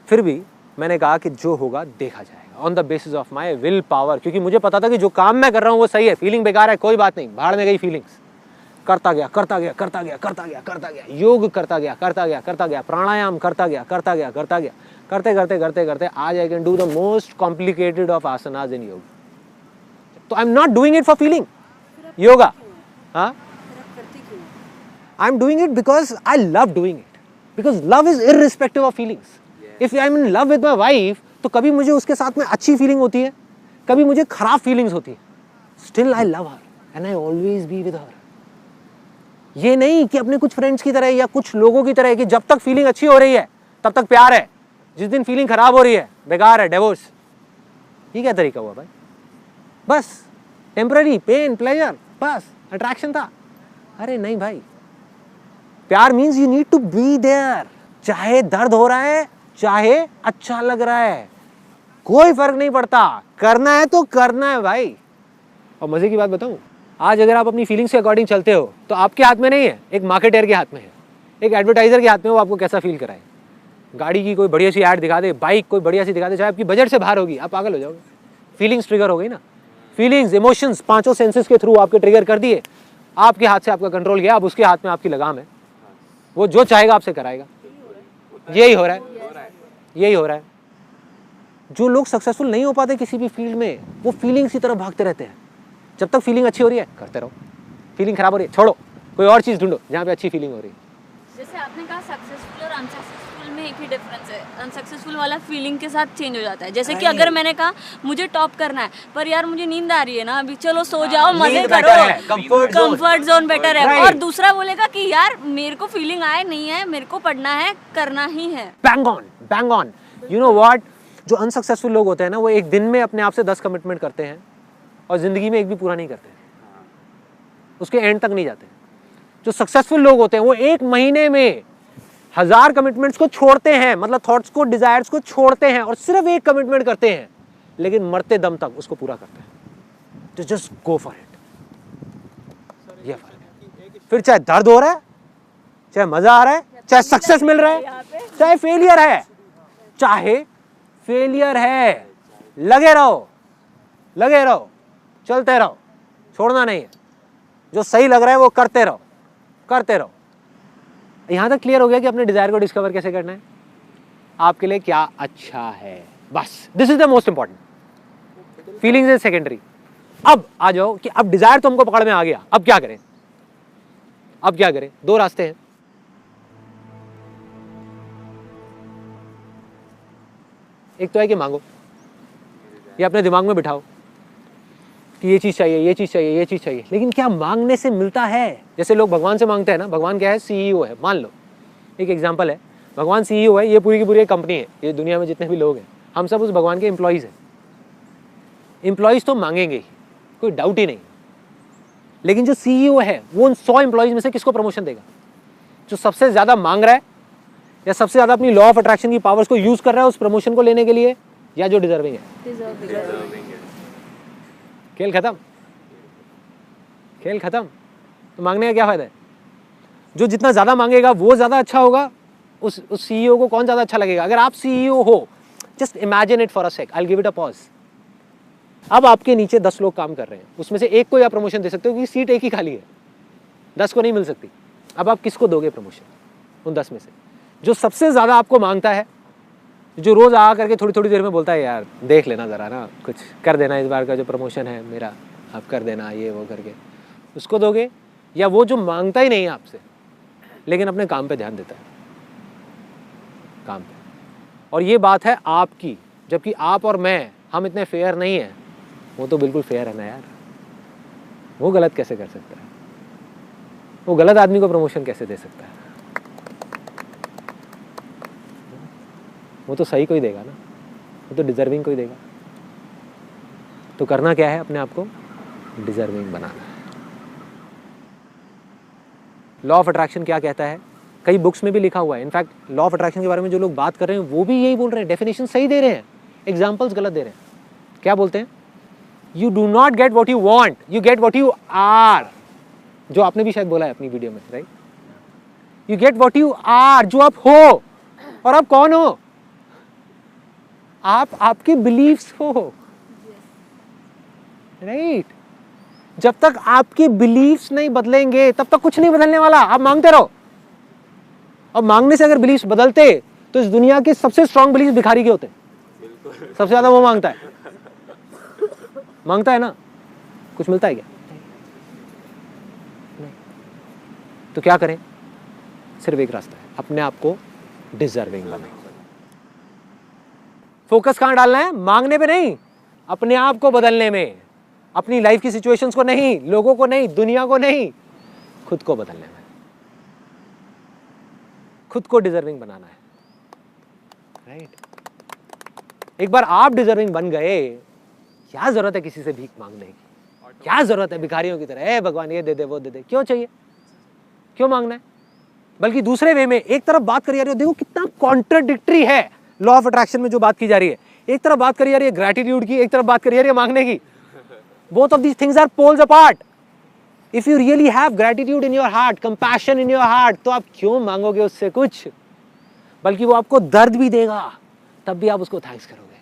फिर भी मैंने कहा कि जो होगा देखा जाएगा, on the basis of my will power. क्योंकि मुझे पता था कि जो काम मैं कर रहा हूँ वो सही है। फीलिंग बेकार है, कोई बात नहीं, भाड़ में गई फीलिंग्स। करता गया, करता गया, करता गया, करता गया, करता गया, योग करता गया, करता गया, करता गया, प्राणायाम करता गया, करता गया, करता गया, करते करते करते करते आज I can do the most complicated of asanas in yoga. तो I am not doing it for feeling yoga, हाँ, I am doing it because I love doing it, because love is irrespective of feelings. If I am in love with my wife तो कभी मुझे उसके साथ में अच्छी feeling होती है, कभी मुझे खराब फीलिंग्स होती है, still I love her and I always be with her. ये नहीं कि अपने कुछ फ्रेंड्स की तरह या कुछ लोगों की तरह कि जब तक फीलिंग अच्छी हो रही है तब तक प्यार है, जिस दिन फीलिंग खराब हो रही है बेकार है, डिवोर्स। ये क्या तरीका हुआ भाई? बस टेम्पररी पेन प्लेजर, बस अट्रैक्शन था। अरे नहीं भाई, प्यार means you need to be there. चाहे दर्द हो रहा है, चाहे अच्छा लग रहा है, कोई फर्क नहीं पड़ता, करना है तो करना है भाई। और मजे की बात बताऊं, आज अगर आप अपनी फीलिंग्स के अकॉर्डिंग चलते हो तो आपके हाथ में नहीं है, एक मार्केटर के हाथ में है, एक एडवर्टाइजर के हाथ में, वो आपको कैसा फील कराए। गाड़ी की कोई बढ़िया सी ऐड दिखा दे, बाइक कोई बढ़िया सी दिखा दे, चाहे आपकी बजट से बाहर होगी, आप पागल हो जाओगे। फीलिंग्स ट्रिगर हो गई ना, फीलिंग्स इमोशंस 5 सेंसेस के थ्रू आपके ट्रिगर कर दिए, आपके हाथ से आपका कंट्रोल गया, अब उसके हाथ में आपकी लगाम है, वो जो चाहेगा आपसे कराएगा। यही हो रहा है, यही हो रहा है। जो लोग सक्सेसफुल नहीं हो पाते किसी भी फील्ड में, वो फीलिंग्स की तरफ भागते रहते हैं। जब तक फीलिंग अच्छी हो रही है करते रहो, फीलिंग खराब हो रही है छोड़ो, कोई और चीज ढूंढो जहाँ पे अच्छी फीलिंग हो रही है। जैसे आपने कहा सक्सेसफुल और अनसक्सेसफुल में एक ही डिफरेंस है, अनसक्सेसफुल वाला फीलिंग के साथ चेंज हो जाता है। जैसे कि अगर मैंने कहा मुझे टॉप करना है पर यार मुझे नींद आ रही है ना, अभी चलो सो जाओ, मजे करो, कंफर्ट जोन बेटर है। और दूसरा बोलेगा कि यार मेरे को फीलिंग आए नहीं है, मेरे को पढ़ना है, करना ही है। Bang on, bang on. You know what, जो अनसक्सेसफुल लोग होते हैं ना, वो एक दिन में अपने आप से 10 कमिटमेंट करते हैं और जिंदगी में एक भी पूरा नहीं करते, उसके एंड तक नहीं जाते। जो सक्सेसफुल लोग होते हैं वो 1 महीने में 1000 कमिटमेंट्स को छोड़ते हैं, मतलब थॉट्स को, डिजायर्स को छोड़ते हैं और सिर्फ एक कमिटमेंट करते हैं, लेकिन मरते दम तक उसको पूरा करते हैं। तो जस्ट गो फॉर इट। ये फर्क है। फिर चाहे दर्द हो रहा है, चाहे मजा आ रहा है, चाहे सक्सेस मिल रहा है, चाहे फेलियर है, चाहे फेलियर है, लगे रहो, लगे रहो, चलते रहो, छोड़ना नहीं है। जो सही लग रहा है वो करते रहो, करते रहो। यहां तक क्लियर हो गया कि अपने डिजायर को डिस्कवर कैसे करना है, आपके लिए क्या अच्छा है, बस this is the most important. Feelings is secondary. अब आ जाओ कि अब डिजायर तो हमको पकड़ में आ गया, अब क्या करें? अब क्या करें? 2 रास्ते हैं। एक तो है कि मांगो, ये अपने दिमाग में बिठाओ कि ये चीज़ चाहिए, ये चीज़ चाहिए, ये चीज़ चाहिए। लेकिन क्या मांगने से मिलता है? जैसे लोग भगवान से मांगते हैं ना, भगवान क्या है? CEO है। मान लो एक एग्जांपल है, भगवान CEO है, ये पूरी की पूरी एक कंपनी है, ये दुनिया में जितने भी लोग हैं हम सब उस भगवान के एम्प्लॉयज़ हैं। एम्प्लॉयज़ तो मांगेंगे ही, कोई डाउट ही नहीं। लेकिन जो CEO है वो उन 100 एम्प्लॉयज़ में से किसको प्रमोशन देगा? जो सबसे ज़्यादा मांग रहा है या सबसे ज़्यादा अपनी लॉ ऑफ अट्रैक्शन की पावर्स को यूज़ कर रहा है उस प्रमोशन को लेने के लिए, या जो डिजर्विंग है? खेल खत्म, खेल खत्म। तो मांगने का क्या फ़ायदा है? जो जितना ज़्यादा मांगेगा वो ज़्यादा अच्छा होगा। उस सीईओ को कौन ज़्यादा अच्छा लगेगा? अगर आप सीईओ हो, just imagine it for a sec, I will give it a pause. अब आपके नीचे 10 लोग काम कर रहे हैं, उसमें से एक को या प्रमोशन दे सकते हो क्योंकि सीट एक ही खाली है, 10 को नहीं मिल सकती। अब आप किसको दोगे प्रमोशन उन 10 में से? जो सबसे ज़्यादा आपको मांगता है, जो रोज़ आ करके थोड़ी थोड़ी देर में बोलता है यार देख लेना ज़रा ना, कुछ कर देना, इस बार का जो प्रमोशन है मेरा आप कर देना, ये वो करके, उसको दोगे? या वो जो मांगता ही नहीं है आपसे लेकिन अपने काम पे ध्यान देता है, काम पे? और ये बात है आपकी, जबकि आप और मैं, हम इतने फेयर नहीं हैं। वो तो बिल्कुल फेयर है ना यार, वो गलत कैसे कर सकता है? वो गलत आदमी को प्रमोशन कैसे दे सकता है? वो तो सही को ही देगा ना, वो तो डिजर्विंग को ही देगा। तो करना क्या है? अपने आप को डिजर्विंग बनाना है। लॉ ऑफ अट्रैक्शन क्या कहता है? कई बुक्स में भी लिखा हुआ है। इनफैक्ट लॉ ऑफ अट्रैक्शन के बारे में जो लोग बात कर रहे हैं वो भी यही बोल रहे हैं, डेफिनेशन सही दे रहे हैं, एग्जाम्पल्स गलत दे रहे हैं। क्या बोलते हैं? You do not get what you want, you get what you are. जो आपने भी शायद बोला है अपनी वीडियो में, right? You get what you are, जो आप हो। और आप कौन हो? आप आपके बिलीव्स हो, राइट? जब तक आपके बिलीव्स नहीं बदलेंगे तब तक कुछ नहीं बदलने वाला। आप मांगते रहो, और मांगने से अगर बिलीव्स बदलते तो इस दुनिया के सबसे स्ट्रांग बिलीव्स भिखारी के होते हैं। सबसे ज्यादा वो मांगता है, मांगता है ना, कुछ मिलता है क्या? नहीं। तो क्या करें? सिर्फ एक रास्ता है, अपने आप को डिजर्विंग बनाएं। फोकस कहां डालना है? मांगने पे नहीं, अपने आप को बदलने में। अपनी लाइफ की सिचुएशंस को नहीं, लोगों को नहीं, दुनिया को नहीं, खुद को बदलने में, खुद को डिजर्विंग बनाना है, राइट? एक बार आप डिजर्विंग बन गए, क्या जरूरत है किसी से भीख मांगने की? क्या जरूरत है भिखारियों की तरह, ए भगवान ये दे दे वो दे दे? क्यों चाहिए? क्यों मांगना है? बल्कि दूसरे वे में, एक तरफ बात करी जा रही है, देखो कितना कॉन्ट्राडिक्टरी है लॉ ऑफ अट्रैक्शन में जो बात की जा रही है। एक तरफ बात करी जा रही है ग्रैटिट्यूड की, एक तरफ बात करी जा रही है मांगने की। Both of these things are poles apart. If you really have gratitude in your heart, compassion in your heart, तो आप क्यों मांगोगे उससे कुछ? बल्कि वो आपको दर्द भी देगा, तब भी आप उसको थैंक्स करोगे।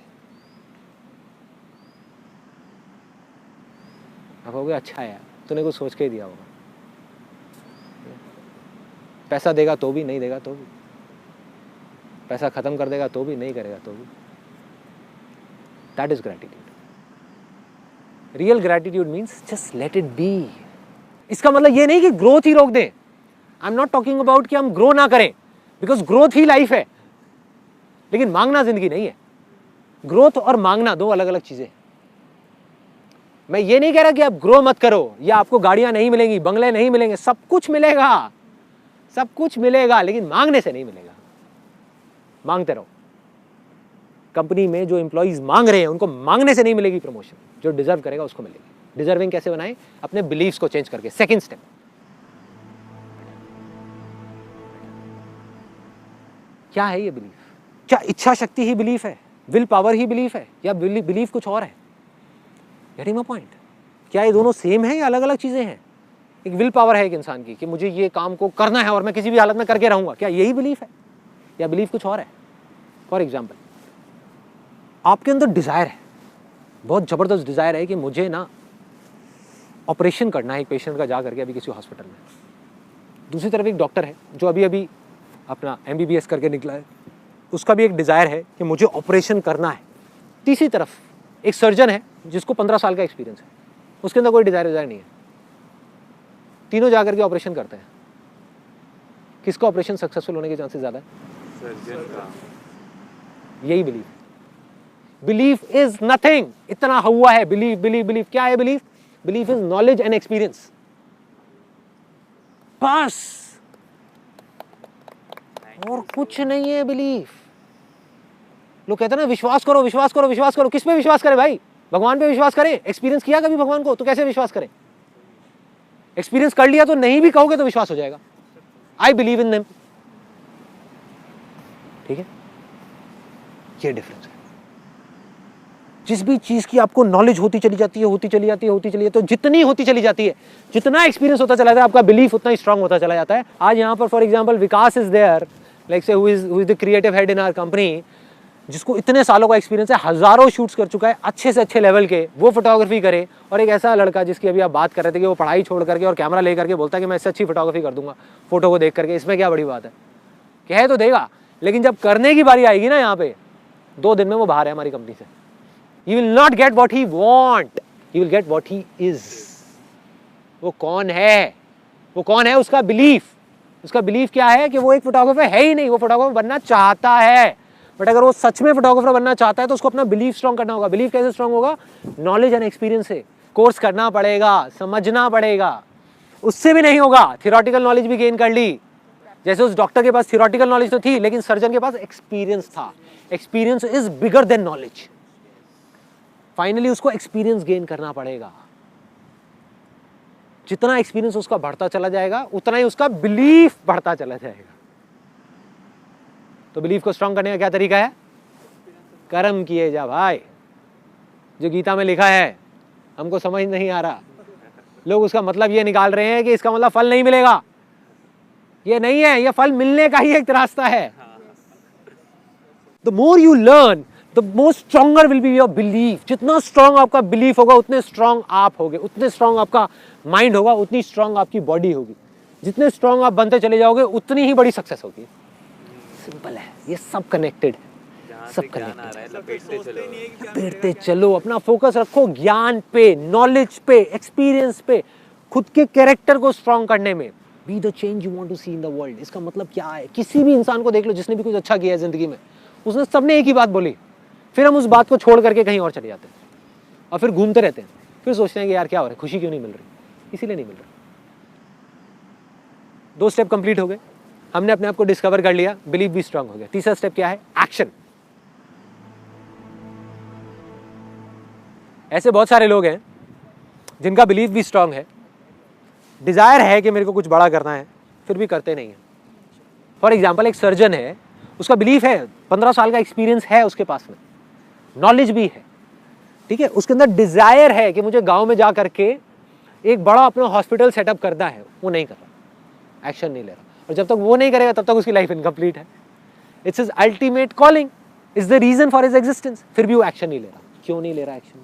आप कहोगे अच्छा है यार, तूने कुछ सोच के ही दिया होगा। पैसा देगा तो भी, नहीं देगा तो भी, पैसा खत्म कर देगा तो भी, नहीं करेगा तो भी। That is gratitude. Real gratitude means just let it be. इसका मतलब ये नहीं कि ग्रोथ ही रोक दें। आई एम नॉट टॉकिंग अबाउट कि हम ग्रो ना करें, बिकॉज ग्रोथ ही लाइफ है, लेकिन मांगना जिंदगी नहीं है। ग्रोथ और मांगना दो अलग अलग चीजें। मैं ये नहीं कह रहा कि आप ग्रो मत करो, या आपको गाड़ियां नहीं मिलेंगी, बंगले नहीं मिलेंगे, सब कुछ मिलेगा, सब कुछ मिलेगा, लेकिन मांगने से नहीं मिलेगा। मांगते रहो। कंपनी में जो एम्प्लॉइज मांग रहे हैं उनको मांगने से नहीं मिलेगी प्रमोशन, जो डिजर्व करेगा उसको मिलेगी। डिजर्विंग कैसे बनाएं? अपने बिलीव्स को चेंज करके। सेकंड स्टेप, क्या है ये बिलीफ? क्या इच्छा शक्ति ही बिलीफ है, विल पावर ही बिलीफ है, या बिलीफ कुछ और है? Getting my point? क्या ये दोनों सेम है या अलग अलग चीजें हैं? एक विल पावर है एक इंसान की कि मुझे ये काम को करना है और मैं किसी भी हालत में करके रहूंगा, क्या यही बिलीफ है या बिलीफ कुछ और है? फॉर एग्जाम्पल, आपके अंदर डिजायर है, बहुत जबरदस्त डिजायर है कि मुझे ना ऑपरेशन करना है एक पेशेंट का जा करके अभी किसी हॉस्पिटल में। दूसरी तरफ एक डॉक्टर है जो अभी अभी अपना MBBS करके निकला है, उसका भी एक डिजायर है कि मुझे ऑपरेशन करना है। तीसरी तरफ एक सर्जन है जिसको 15 साल का एक्सपीरियंस है, उसके अंदर कोई डिजायर नहीं है। तीनों जा करके ऑपरेशन करते हैं, किसका ऑपरेशन सक्सेसफुल होने के चांसेस ज्यादा है? सर्जन का। यही बिलीफ। बिलीफ इज नथिंग, इतना हुआ है बिलीफ। बिलीफ क्या है? Belief is knowledge and experience, बस, और कुछ नहीं है बिलीफ। लोग कहते हैं ना विश्वास करो विश्वास करो विश्वास करो। किस पे विश्वास करें भाई? भगवान पे विश्वास करें? एक्सपीरियंस किया कभी भगवान को? तो कैसे विश्वास करें? एक्सपीरियंस कर लिया तो नहीं भी कहोगे तो विश्वास हो जाएगा। आई बिलीव इन देम, ठीक है, ये डिफरेंस है। जिस भी चीज की आपको नॉलेज होती चली जाती है, तो जितनी होती चली जाती है, जितना एक्सपीरियंस होता चला जाता है, आपका बिलीफ उतना ही स्ट्रांग होता चला जाता है। आज यहाँ पर for example Vikas is there, like say who is the creative head in our company, जिसको इतने सालों का एक्सपीरियंस है, हजारों शूट्स कर चुका है अच्छे से अच्छे लेवल के, वो फोटोग्राफी करे, और एक ऐसा लड़का जिसकी अभी आप बात कर रहे थे कि वो पढ़ाई छोड़ करके और कैमरा ले करके बोलता है कि मैं इससे अच्छी फोटोग्राफी कर दूंगा फोटो को देख करके, इसमें क्या बड़ी बात है? कह तो देगा, लेकिन जब करने की बारी आएगी ना, यहाँ पे 2 दिन में वो बाहर है हमारी कंपनी से। You will not get what he want, you will get what he is। वो कौन है? वो कौन है? उसका बिलीफ। उसका बिलीफ क्या है कि वो एक फोटोग्राफर है ही नहीं, वो फोटोग्राफर बनना चाहता है। बट अगर वो सच में फोटोग्राफर बनना चाहता है तो उसको अपना बिलीफ स्ट्रांग करना होगा। बिलीफ कैसे स्ट्रांग होगा? नॉलेज एंड एक्सपीरियंस से। कोर्स करना पड़ेगा, समझना पड़ेगा। उससे भी नहीं होगा, थियोरेटिकल नॉलेज भी गेन कर ली। जैसे उस डॉक्टर के पास थियोरेटिकल नॉलेज तो थी, लेकिन सर्जन के पास एक्सपीरियंस था। Experience is bigger than knowledge. Finally उसको एक्सपीरियंस गेन करना पड़ेगा। जितना एक्सपीरियंस उसका बढ़ता चला जाएगा, उतना ही उसका बिलीफ बढ़ता चला जाएगा। तो बिलीफ को स्ट्रांग करने का क्या तरीका है? कर्म किए जा भाई। जो गीता में लिखा है हमको समझ नहीं आ रहा, लोग उसका मतलब ये निकाल रहे हैं कि इसका मतलब फल नहीं मिलेगा। ये नहीं है, ये फल मिलने का ही एक रास्ता है। The more you learn, the more stronger will be your belief. जितना स्ट्रॉन्ग आपका बिलीफ होगा, उतने स्ट्रॉन्ग आप होगे। उतने स्ट्रॉन्ग आपका माइंड होगा, उतनी स्ट्रॉन्ग आपकी बॉडी होगी। जितने स्ट्रॉन्ग आप बनते चले जाओगे, उतनी ही बड़ी सक्सेस होगी। सिंपल है, ये सब कनेक्टेड है, सब कनेक्टेड। लपेटते चलो, अपना फोकस रखो ज्ञान पे, नॉलेज पे, एक्सपीरियंस पे, खुद के कैरेक्टर को स्ट्रॉन्ग करने में। Be the change you want to see in the world. इसका मतलब क्या है? किसी भी इंसान को देख लो जिसने भी कुछ अच्छा किया है जिंदगी में, उसने सबने एक ही बात बोली, फिर हम उस बात को छोड़ करके कहीं और चले जाते हैं और फिर घूमते रहते हैं, फिर सोचते हैं कि यार क्या हो रहा है, खुशी क्यों नहीं मिल रही? इसीलिए नहीं मिल रही। 2 स्टेप कंप्लीट हो गए, हमने अपने आप को डिस्कवर कर लिया, बिलीफ भी स्ट्रांग हो गया। तीसरा स्टेप क्या है? एक्शन। ऐसे बहुत सारे लोग हैं जिनका बिलीफ भी स्ट्रांग है, डिजायर है कि मेरे को कुछ बड़ा करना है, फिर भी करते नहीं है। फॉर एग्जाम्पल, एक सर्जन है, उसका बिलीफ है, 15 साल का एक्सपीरियंस है उसके पास में, नॉलेज भी है, ठीक है, उसके अंदर डिजायर है कि मुझे गांव में जा करके एक बड़ा अपना हॉस्पिटल सेटअप करना है, वो नहीं कर रहा, एक्शन नहीं ले रहा। और जब तक वो नहीं करेगा तब तक उसकी लाइफ इनकम्प्लीट है। It's his ultimate calling, is the reason for his existence, फिर भी वो एक्शन नहीं ले रहा। क्यों नहीं ले रहा एक्शन?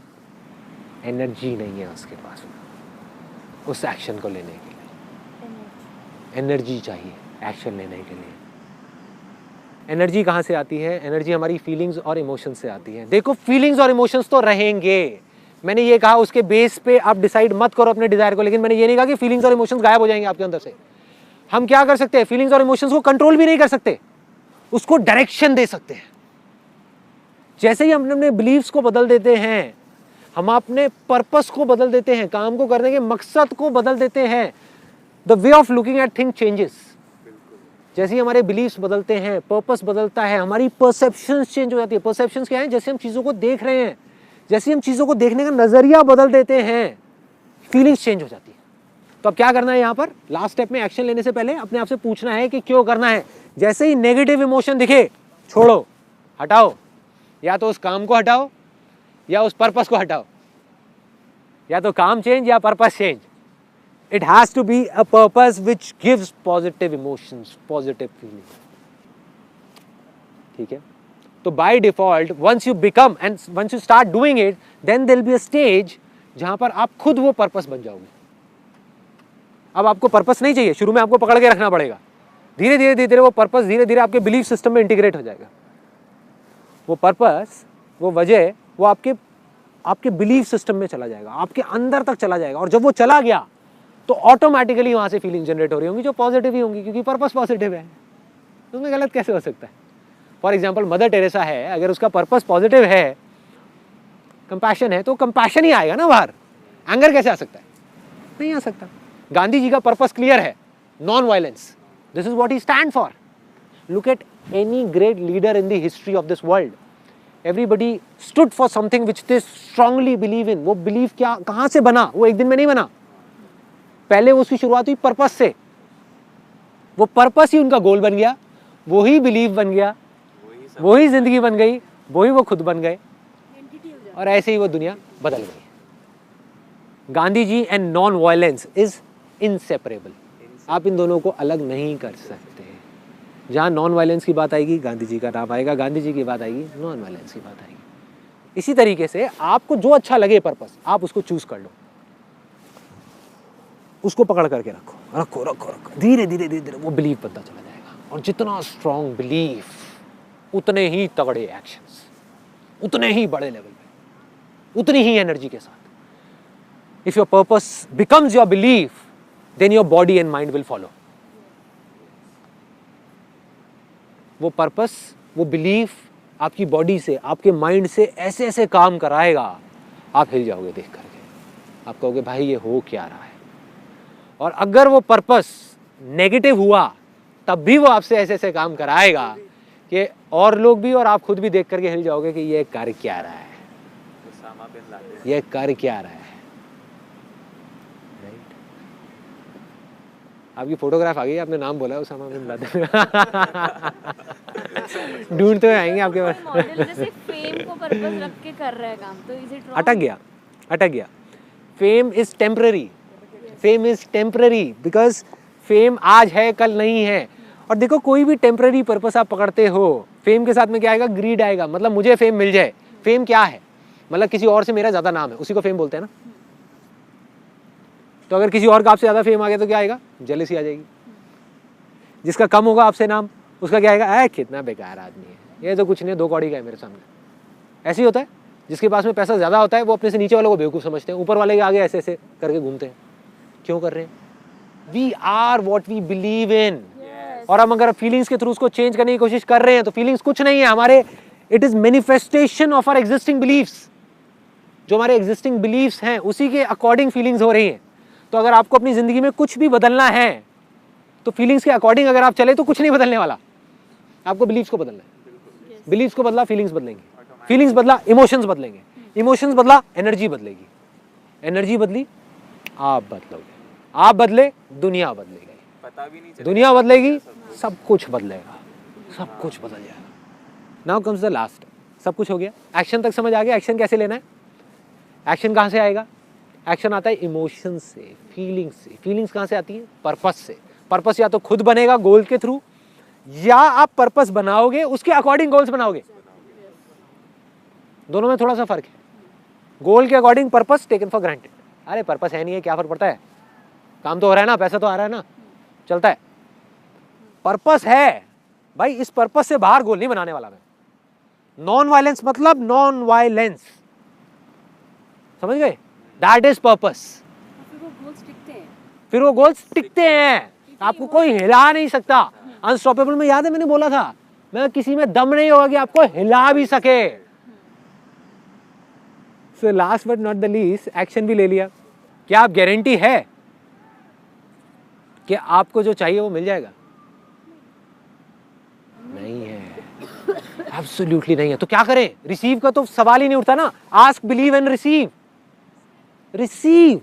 एनर्जी नहीं है उसके पास उस एक्शन को लेने के लिए। एनर्जी चाहिए एक्शन लेने के लिए। एनर्जी कहाँ से आती है? एनर्जी हमारी फीलिंग्स और इमोशंस से आती है। देखो, फीलिंग्स और इमोशंस तो रहेंगे, मैंने ये कहा उसके बेस पे आप डिसाइड मत करो अपने डिजायर को, लेकिन मैंने ये नहीं कहा कि फीलिंग्स और इमोशंस गायब हो जाएंगे आपके अंदर से। हम क्या कर सकते हैं? फीलिंग्स और इमोशंस को कंट्रोल भी नहीं कर सकते, उसको डायरेक्शन दे सकते हैं। जैसे ही हम अपने बिलीव्स को बदल देते हैं, हम अपने पर्पस को बदल देते हैं, काम को करने के मकसद को बदल देते हैं, the way of looking at thing changes. जैसे ही हमारे बिलीव्स बदलते हैं, पर्पस बदलता है, हमारी परसेप्शंस चेंज हो जाती है। परसेप्शंस क्या है? जैसे हम चीज़ों को देख रहे हैं, जैसे हम चीज़ों को देखने का नज़रिया बदल देते हैं, फीलिंग्स चेंज हो जाती है। तो अब क्या करना है यहाँ पर? लास्ट स्टेप में एक्शन लेने से पहले अपने आप से पूछना है कि क्यों करना है। जैसे ही नेगेटिव इमोशन दिखे, छोड़ो, हटाओ। या तो उस काम को हटाओ या उस पर्पस को हटाओ, या तो काम चेंज या purpose change. It has to be a purpose which gives positive emotions, positive feelings. ठीक है? तो by default, once you become and once you start doing it, then there will be a stage जहाँ पर आप खुद वो purpose बन जाओगे। अब आपको पर्पस नहीं चाहिए, शुरू में आपको पकड़ के रखना पड़ेगा। धीरे धीरे धीरे धीरे वो पर्पस धीरे धीरे आपके बिलीफ सिस्टम में इंटीग्रेट हो जाएगा। वो पर्पस, वो वजह, वो आपके बिलीफ सिस्टम में चला जाएगा, आपके अंदर तक चला जाएगा। और जब वो चला गया तो ऑटोमेटिकली वहां से फीलिंग जनरेट हो रही होंगी जो पॉजिटिव ही होंगी, क्योंकि पर्पस पॉजिटिव है। उसमें गलत कैसे हो सकता है? फॉर एग्जाम्पल, मदर टेरेसा है, अगर उसका पर्पस पॉजिटिव है, कंपैशन है, तो कंपैशन ही आएगा ना बाहर। एंगर कैसे आ सकता है? नहीं आ सकता। गांधी जी का पर्पस क्लियर है, non violence, this is what he stand for. Look at any great leader in the history of this world, everybody stood for something which they strongly believe in. वो believe क्या, कहां से बना? वो एक दिन में नहीं बना, पहले उसकी शुरुआत हुई पर्पस से। वो पर्पस ही उनका गोल बन गया, वो ही बिलीव बन गया, वही जिंदगी बन गई, वही वो खुद बन गए, और ऐसे ही वो दुनिया बदल गई। Gandhi ji and non violence is inseparable. आप इन दोनों को अलग नहीं कर सकते। जहाँ नॉन वायलेंस की बात आएगी गांधी जी का नाम आएगा, गांधी जी की बात आएगी नॉन वायलेंस की बात आएगी। इसी तरीके से आपको जो अच्छा लगे पर्पस, आप उसको चूज कर लो, उसको पकड़ करके रखो रखो रखो रखो, धीरे धीरे धीरे धीरे वो बिलीव बनता चला जाएगा। और जितना स्ट्रॉन्ग बिलीफ उतने ही तगड़े एक्शंस, उतने ही बड़े लेवल पे, उतनी ही एनर्जी के साथ। If your purpose becomes your belief, then your body and mind will follow. वो पर्पस, वो बिलीफ आपकी बॉडी से, आपके माइंड से ऐसे ऐसे काम कराएगा, आप हिल जाओगे देख करके। आप कहोगे भाई ये हो क्या रहा है। और अगर वो पर्पस नेगेटिव हुआ तब भी वो आपसे ऐसे ऐसे काम कराएगा कि और लोग भी और आप खुद भी देख करके हिल जाओगे कि ये कर क्या रहा है, ये कर क्या रहा है। राइट? आपकी फोटोग्राफ आ गई, आपने नाम बोला उसामा बिन लादेन। ढूंढते हुए आएंगे आपके पास। मॉडल जैसे फेम को पर्पस रख के कर रहा है काम, तो इज इट रॉन्ग? अटक गया। Fame is temporary, fame is temporary, because fame आज है कल नहीं है। और देखो कोई भी टेम्पररी पर्पस आप पकड़ते हो, फेम के साथ में क्या आएगा, ग्रीड आएगा। मतलब मुझे फेम मिल जाए। फेम क्या है, मतलब किसी और से मेरा ज्यादा नाम है, उसी को फेम बोलते हैं ना। तो अगर किसी और का आपसे ज्यादा फेम आ गया तो क्या आएगा, जेलसी आ जाएगी। जिसका कम होगा आपसे नाम, उसका क्या आएगा, कितना बेकार आदमी है, ये तो कुछ नहीं, 2 कौड़ी का है मेरे सामने। ऐसे ही होता है। जिसके पास में पैसा ज्यादा होता है वो अपने से नीचे वालों को बेवकूफ समझते हैं, ऊपर वाले के आगे ऐसे ऐसे करके घूमते हैं। क्यों कर रहे हैं? We are what we believe in. और हम अगर फीलिंग्स के थ्रू उसको चेंज करने की कोशिश कर रहे हैं तो फीलिंग्स कुछ नहीं है हमारे, it is manifestation of our existing believes. जो हमारे एग्जिस्टिंग बिलीव्स हैं उसी के अकॉर्डिंग फीलिंग्स हो रही हैं। तो अगर आपको अपनी जिंदगी में कुछ भी बदलना है तो फीलिंग्स के अकॉर्डिंग अगर आप चले तो कुछ नहीं बदलने वाला, आपको बिलीव्स को बदलना है। बिलीव्स को बदला फीलिंग्स बदलेंगे, फीलिंग्स बदला इमोशंस बदलेंगे, इमोशंस बदला एनर्जी बदलेगी, एनर्जी बदली आप बदलोगे, आप बदले दुनिया बदलेगी, पता भी नहीं चलेगा, दुनिया बदलेगी, सब कुछ बदलेगा, सब कुछ बदल जाएगा। Now comes the last. सब कुछ हो गया, एक्शन तक समझ आ गया। एक्शन कैसे लेना है, एक्शन कहाँ से आएगा? एक्शन आता है इमोशन से, फीलिंग्स से। फीलिंग्स कहाँ से आती है? पर्पस से। पर्पस या तो खुद बनेगा गोल के थ्रू, या आप पर्पस बनाओगे उसके अकॉर्डिंग गोल्स बनाओगे। दोनों में थोड़ा सा फर्क है। गोल के according purpose taken for granted. अरे पर्पस है नहीं है, क्या फर्क पड़ता है, काम तो हो रहा है ना, पैसा तो आ रहा है ना, चलता है। पर्पस है भाई, इस पर्पस से बाहर गोल नहीं बनाने वाला मैं। नॉन वायलेंस मतलब नॉन वायलेंस, समझ गए? That is purpose. फिर वो गोल्स टिकते हैं, आपको कोई हिला नहीं सकता। अनस्टॉपेबल में याद है मैंने बोला था, मैं किसी में दम नहीं होगा कि आपको हिला भी सके। So last but not the least, action भी ले लिया। क्या आप गारंटी है कि आपको जो चाहिए वो मिल जाएगा? नहीं है, एब्सोल्युटली नहीं है। तो क्या करें? रिसीव का तो सवाल ही नहीं उठता ना। Ask, believe and receive. Receive,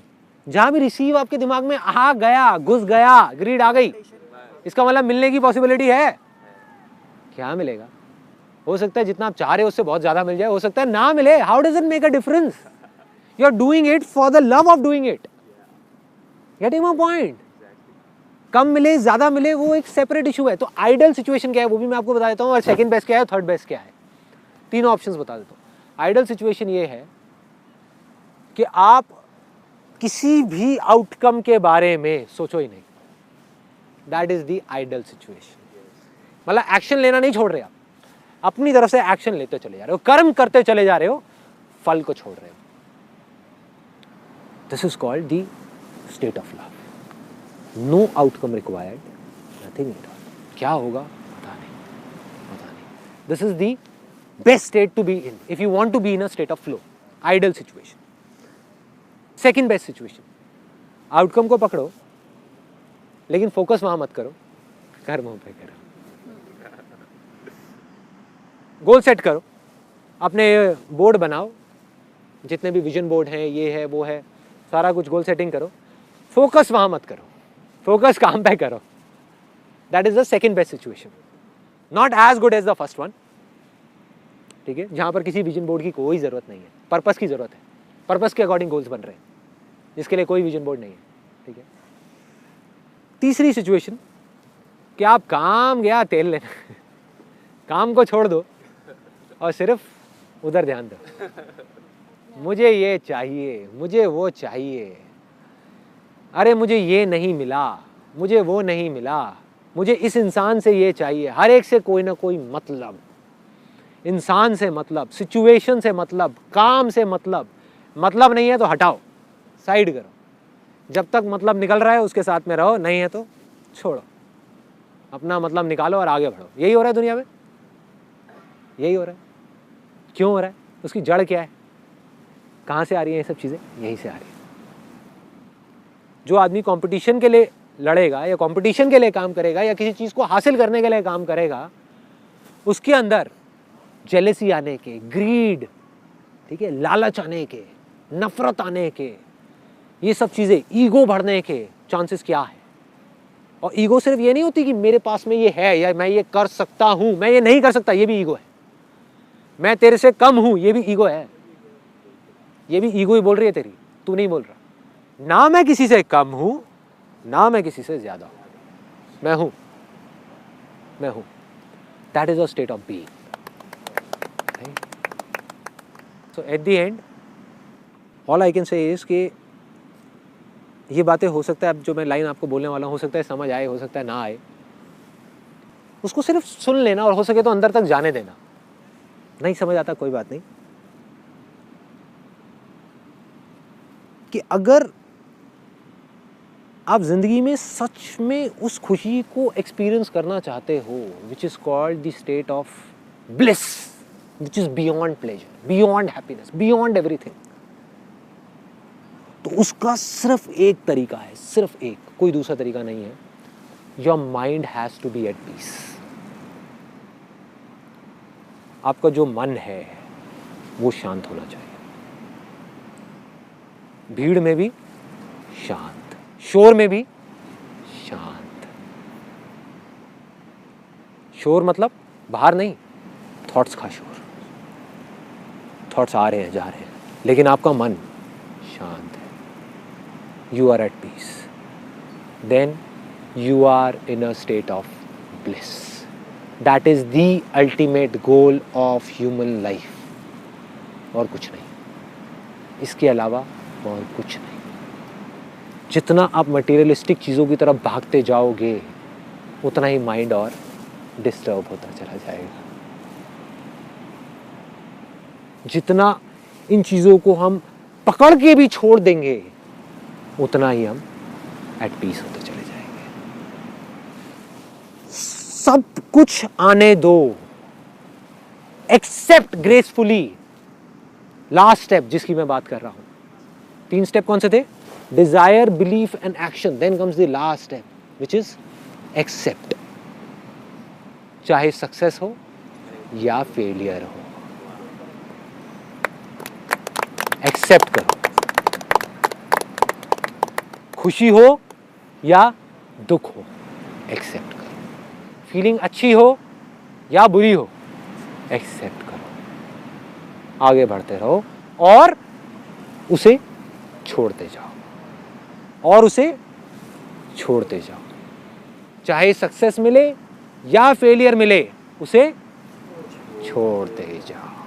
जहां भी रिसीव आपके दिमाग में आ गया, घुस गया, ग्रीड आ गई, इसका मतलब मिलने की पॉसिबिलिटी है। क्या मिलेगा? हो सकता है जितना आप चाह रहे हो उससे बहुत ज्यादा मिल जाए, हो सकता है ना मिले। How does it make a difference? You are doing it for the love of doing it. Getting my point? कम मिले ज्यादा मिले वो एक सेपरेट इशू है। तो आइडियल सिचुएशन क्या है वो भी मैं आपको बता देता हूँ, और सेकंड बेस्ट क्या है, थर्ड बेस्ट क्या है, तीनों ऑप्शंस बता देता हूँ। आइडियल सिचुएशन ये है कि आप किसी भी आउटकम के बारे में सोचो ही नहीं। That is the ideal situation. मतलब एक्शन लेना नहीं छोड़ रहे आप, अपनी तरफ से एक्शन लेते चले जा रहे हो, कर्म करते चले जा रहे हो, फल को छोड़ रहे हो। This is called the state of love. No outcome required, nothing at all. क्या होगा पता नहीं, पता नहीं। This is the best state to be in if you want to be in a state of flow, ideal situation. Second best situation, outcome को पकड़ो लेकिन focus वहां मत करो, कर्मों पे करो। गोल सेट करो, अपने बोर्ड बनाओ, जितने भी विजन बोर्ड हैं, ये है वो है, सारा कुछ गोल सेटिंग करो। फोकस वहां मत करो, फोकस काम पे करो। That is the second best situation. Not as good as the first one, ठीक है, जहाँ पर किसी विजन बोर्ड की कोई ज़रूरत नहीं है, पर्पस की ज़रूरत है, पर्पस के अकॉर्डिंग गोल्स बन रहे हैं, जिसके लिए कोई विजन बोर्ड नहीं है, ठीक है। तीसरी सिचुएशन कि आप काम गया तेल लेना, काम को छोड़ दो और सिर्फ उधर ध्यान दो, मुझे ये चाहिए, मुझे वो चाहिए, अरे मुझे ये नहीं मिला, मुझे वो नहीं मिला, मुझे इस इंसान से ये चाहिए, हर एक से कोई ना कोई मतलब, इंसान से मतलब, सिचुएशन से मतलब, काम से मतलब नहीं है तो हटाओ, साइड करो, जब तक मतलब निकल रहा है उसके साथ में रहो, नहीं है तो छोड़ो, अपना मतलब निकालो और आगे बढ़ो। यही हो रहा है दुनिया में, यही हो रहा है। क्यों हो रहा है? उसकी जड़ क्या है? कहाँ से आ रही है ये सब चीज़ें? यहीं से आ रही है। जो आदमी कंपटीशन के लिए लड़ेगा या कंपटीशन के लिए काम करेगा या किसी चीज़ को हासिल करने के लिए काम करेगा, उसके अंदर जेलेसी आने के, ग्रीड, ठीक है, लालच आने के, नफरत आने के, ये सब चीज़ें, ईगो बढ़ने के चांसेस क्या है। और ईगो सिर्फ ये नहीं होती कि मेरे पास में ये है या मैं ये कर सकता हूँ, मैं ये नहीं कर सकता, ये भी ईगो है। मैं तेरे से कम हूँ, ये भी ईगो है, ये भी ईगो ही बोल रही है तेरी, तू नहीं बोल रहा। ना मैं किसी से कम हूँ, ना मैं किसी से ज़्यादा हूँ, मैं हूँ। That is a state of being. So at the end all I can say is कि ये बातें हो सकता है, अब जो मैं लाइन आपको बोलने वाला हूँ, हो सकता है समझ आए, हो सकता है ना आए, उसको सिर्फ सुन लेना और हो सके तो अंदर तक जाने देना। नहीं समझ आता कोई बात नहीं, कि अगर आप जिंदगी में सच में उस खुशी को एक्सपीरियंस करना चाहते हो, which is called the state of bliss, which is beyond pleasure, beyond happiness, beyond everything, तो उसका सिर्फ एक तरीका है, सिर्फ एक, कोई दूसरा तरीका नहीं है। Your mind has to be at peace. आपका जो मन है वो शांत होना चाहिए, भीड़ में भी शांत, शोर में भी शांत। शोर मतलब बाहर नहीं, थॉट्स का शोर, थॉट्स आ रहे हैं जा रहे हैं, लेकिन आपका मन शांत है, you are at peace, then you are in a state of bliss. That is the ultimate goal of human life. और कुछ नहीं, इसके अलावा और कुछ नहीं। जितना आप मटेरियलिस्टिक चीज़ों की तरफ भागते जाओगे, उतना ही माइंड और डिस्टर्ब होता चला जाएगा। जितना इन चीज़ों को हम पकड़ के भी छोड़ देंगे, उतना ही हम एट पीस होते चले जाएंगे। सब कुछ आने दो, एक्सेप्ट ग्रेसफुली। लास्ट स्टेप जिसकी मैं बात कर रहा हूं, 3 स्टेप कौन से थे? Desire, belief and action, then comes the last step which is accept. चाहे सक्सेस हो या फेलियर हो, एक्सेप्ट करो। खुशी हो या दुख हो, एक्सेप्ट करो। फीलिंग अच्छी हो या बुरी हो, एक्सेप्ट करो। आगे बढ़ते रहो और उसे छोड़ते जाओ, और उसे छोड़ते जाओ। चाहे सक्सेस मिले या फेलियर मिले, उसे छोड़ते जाओ।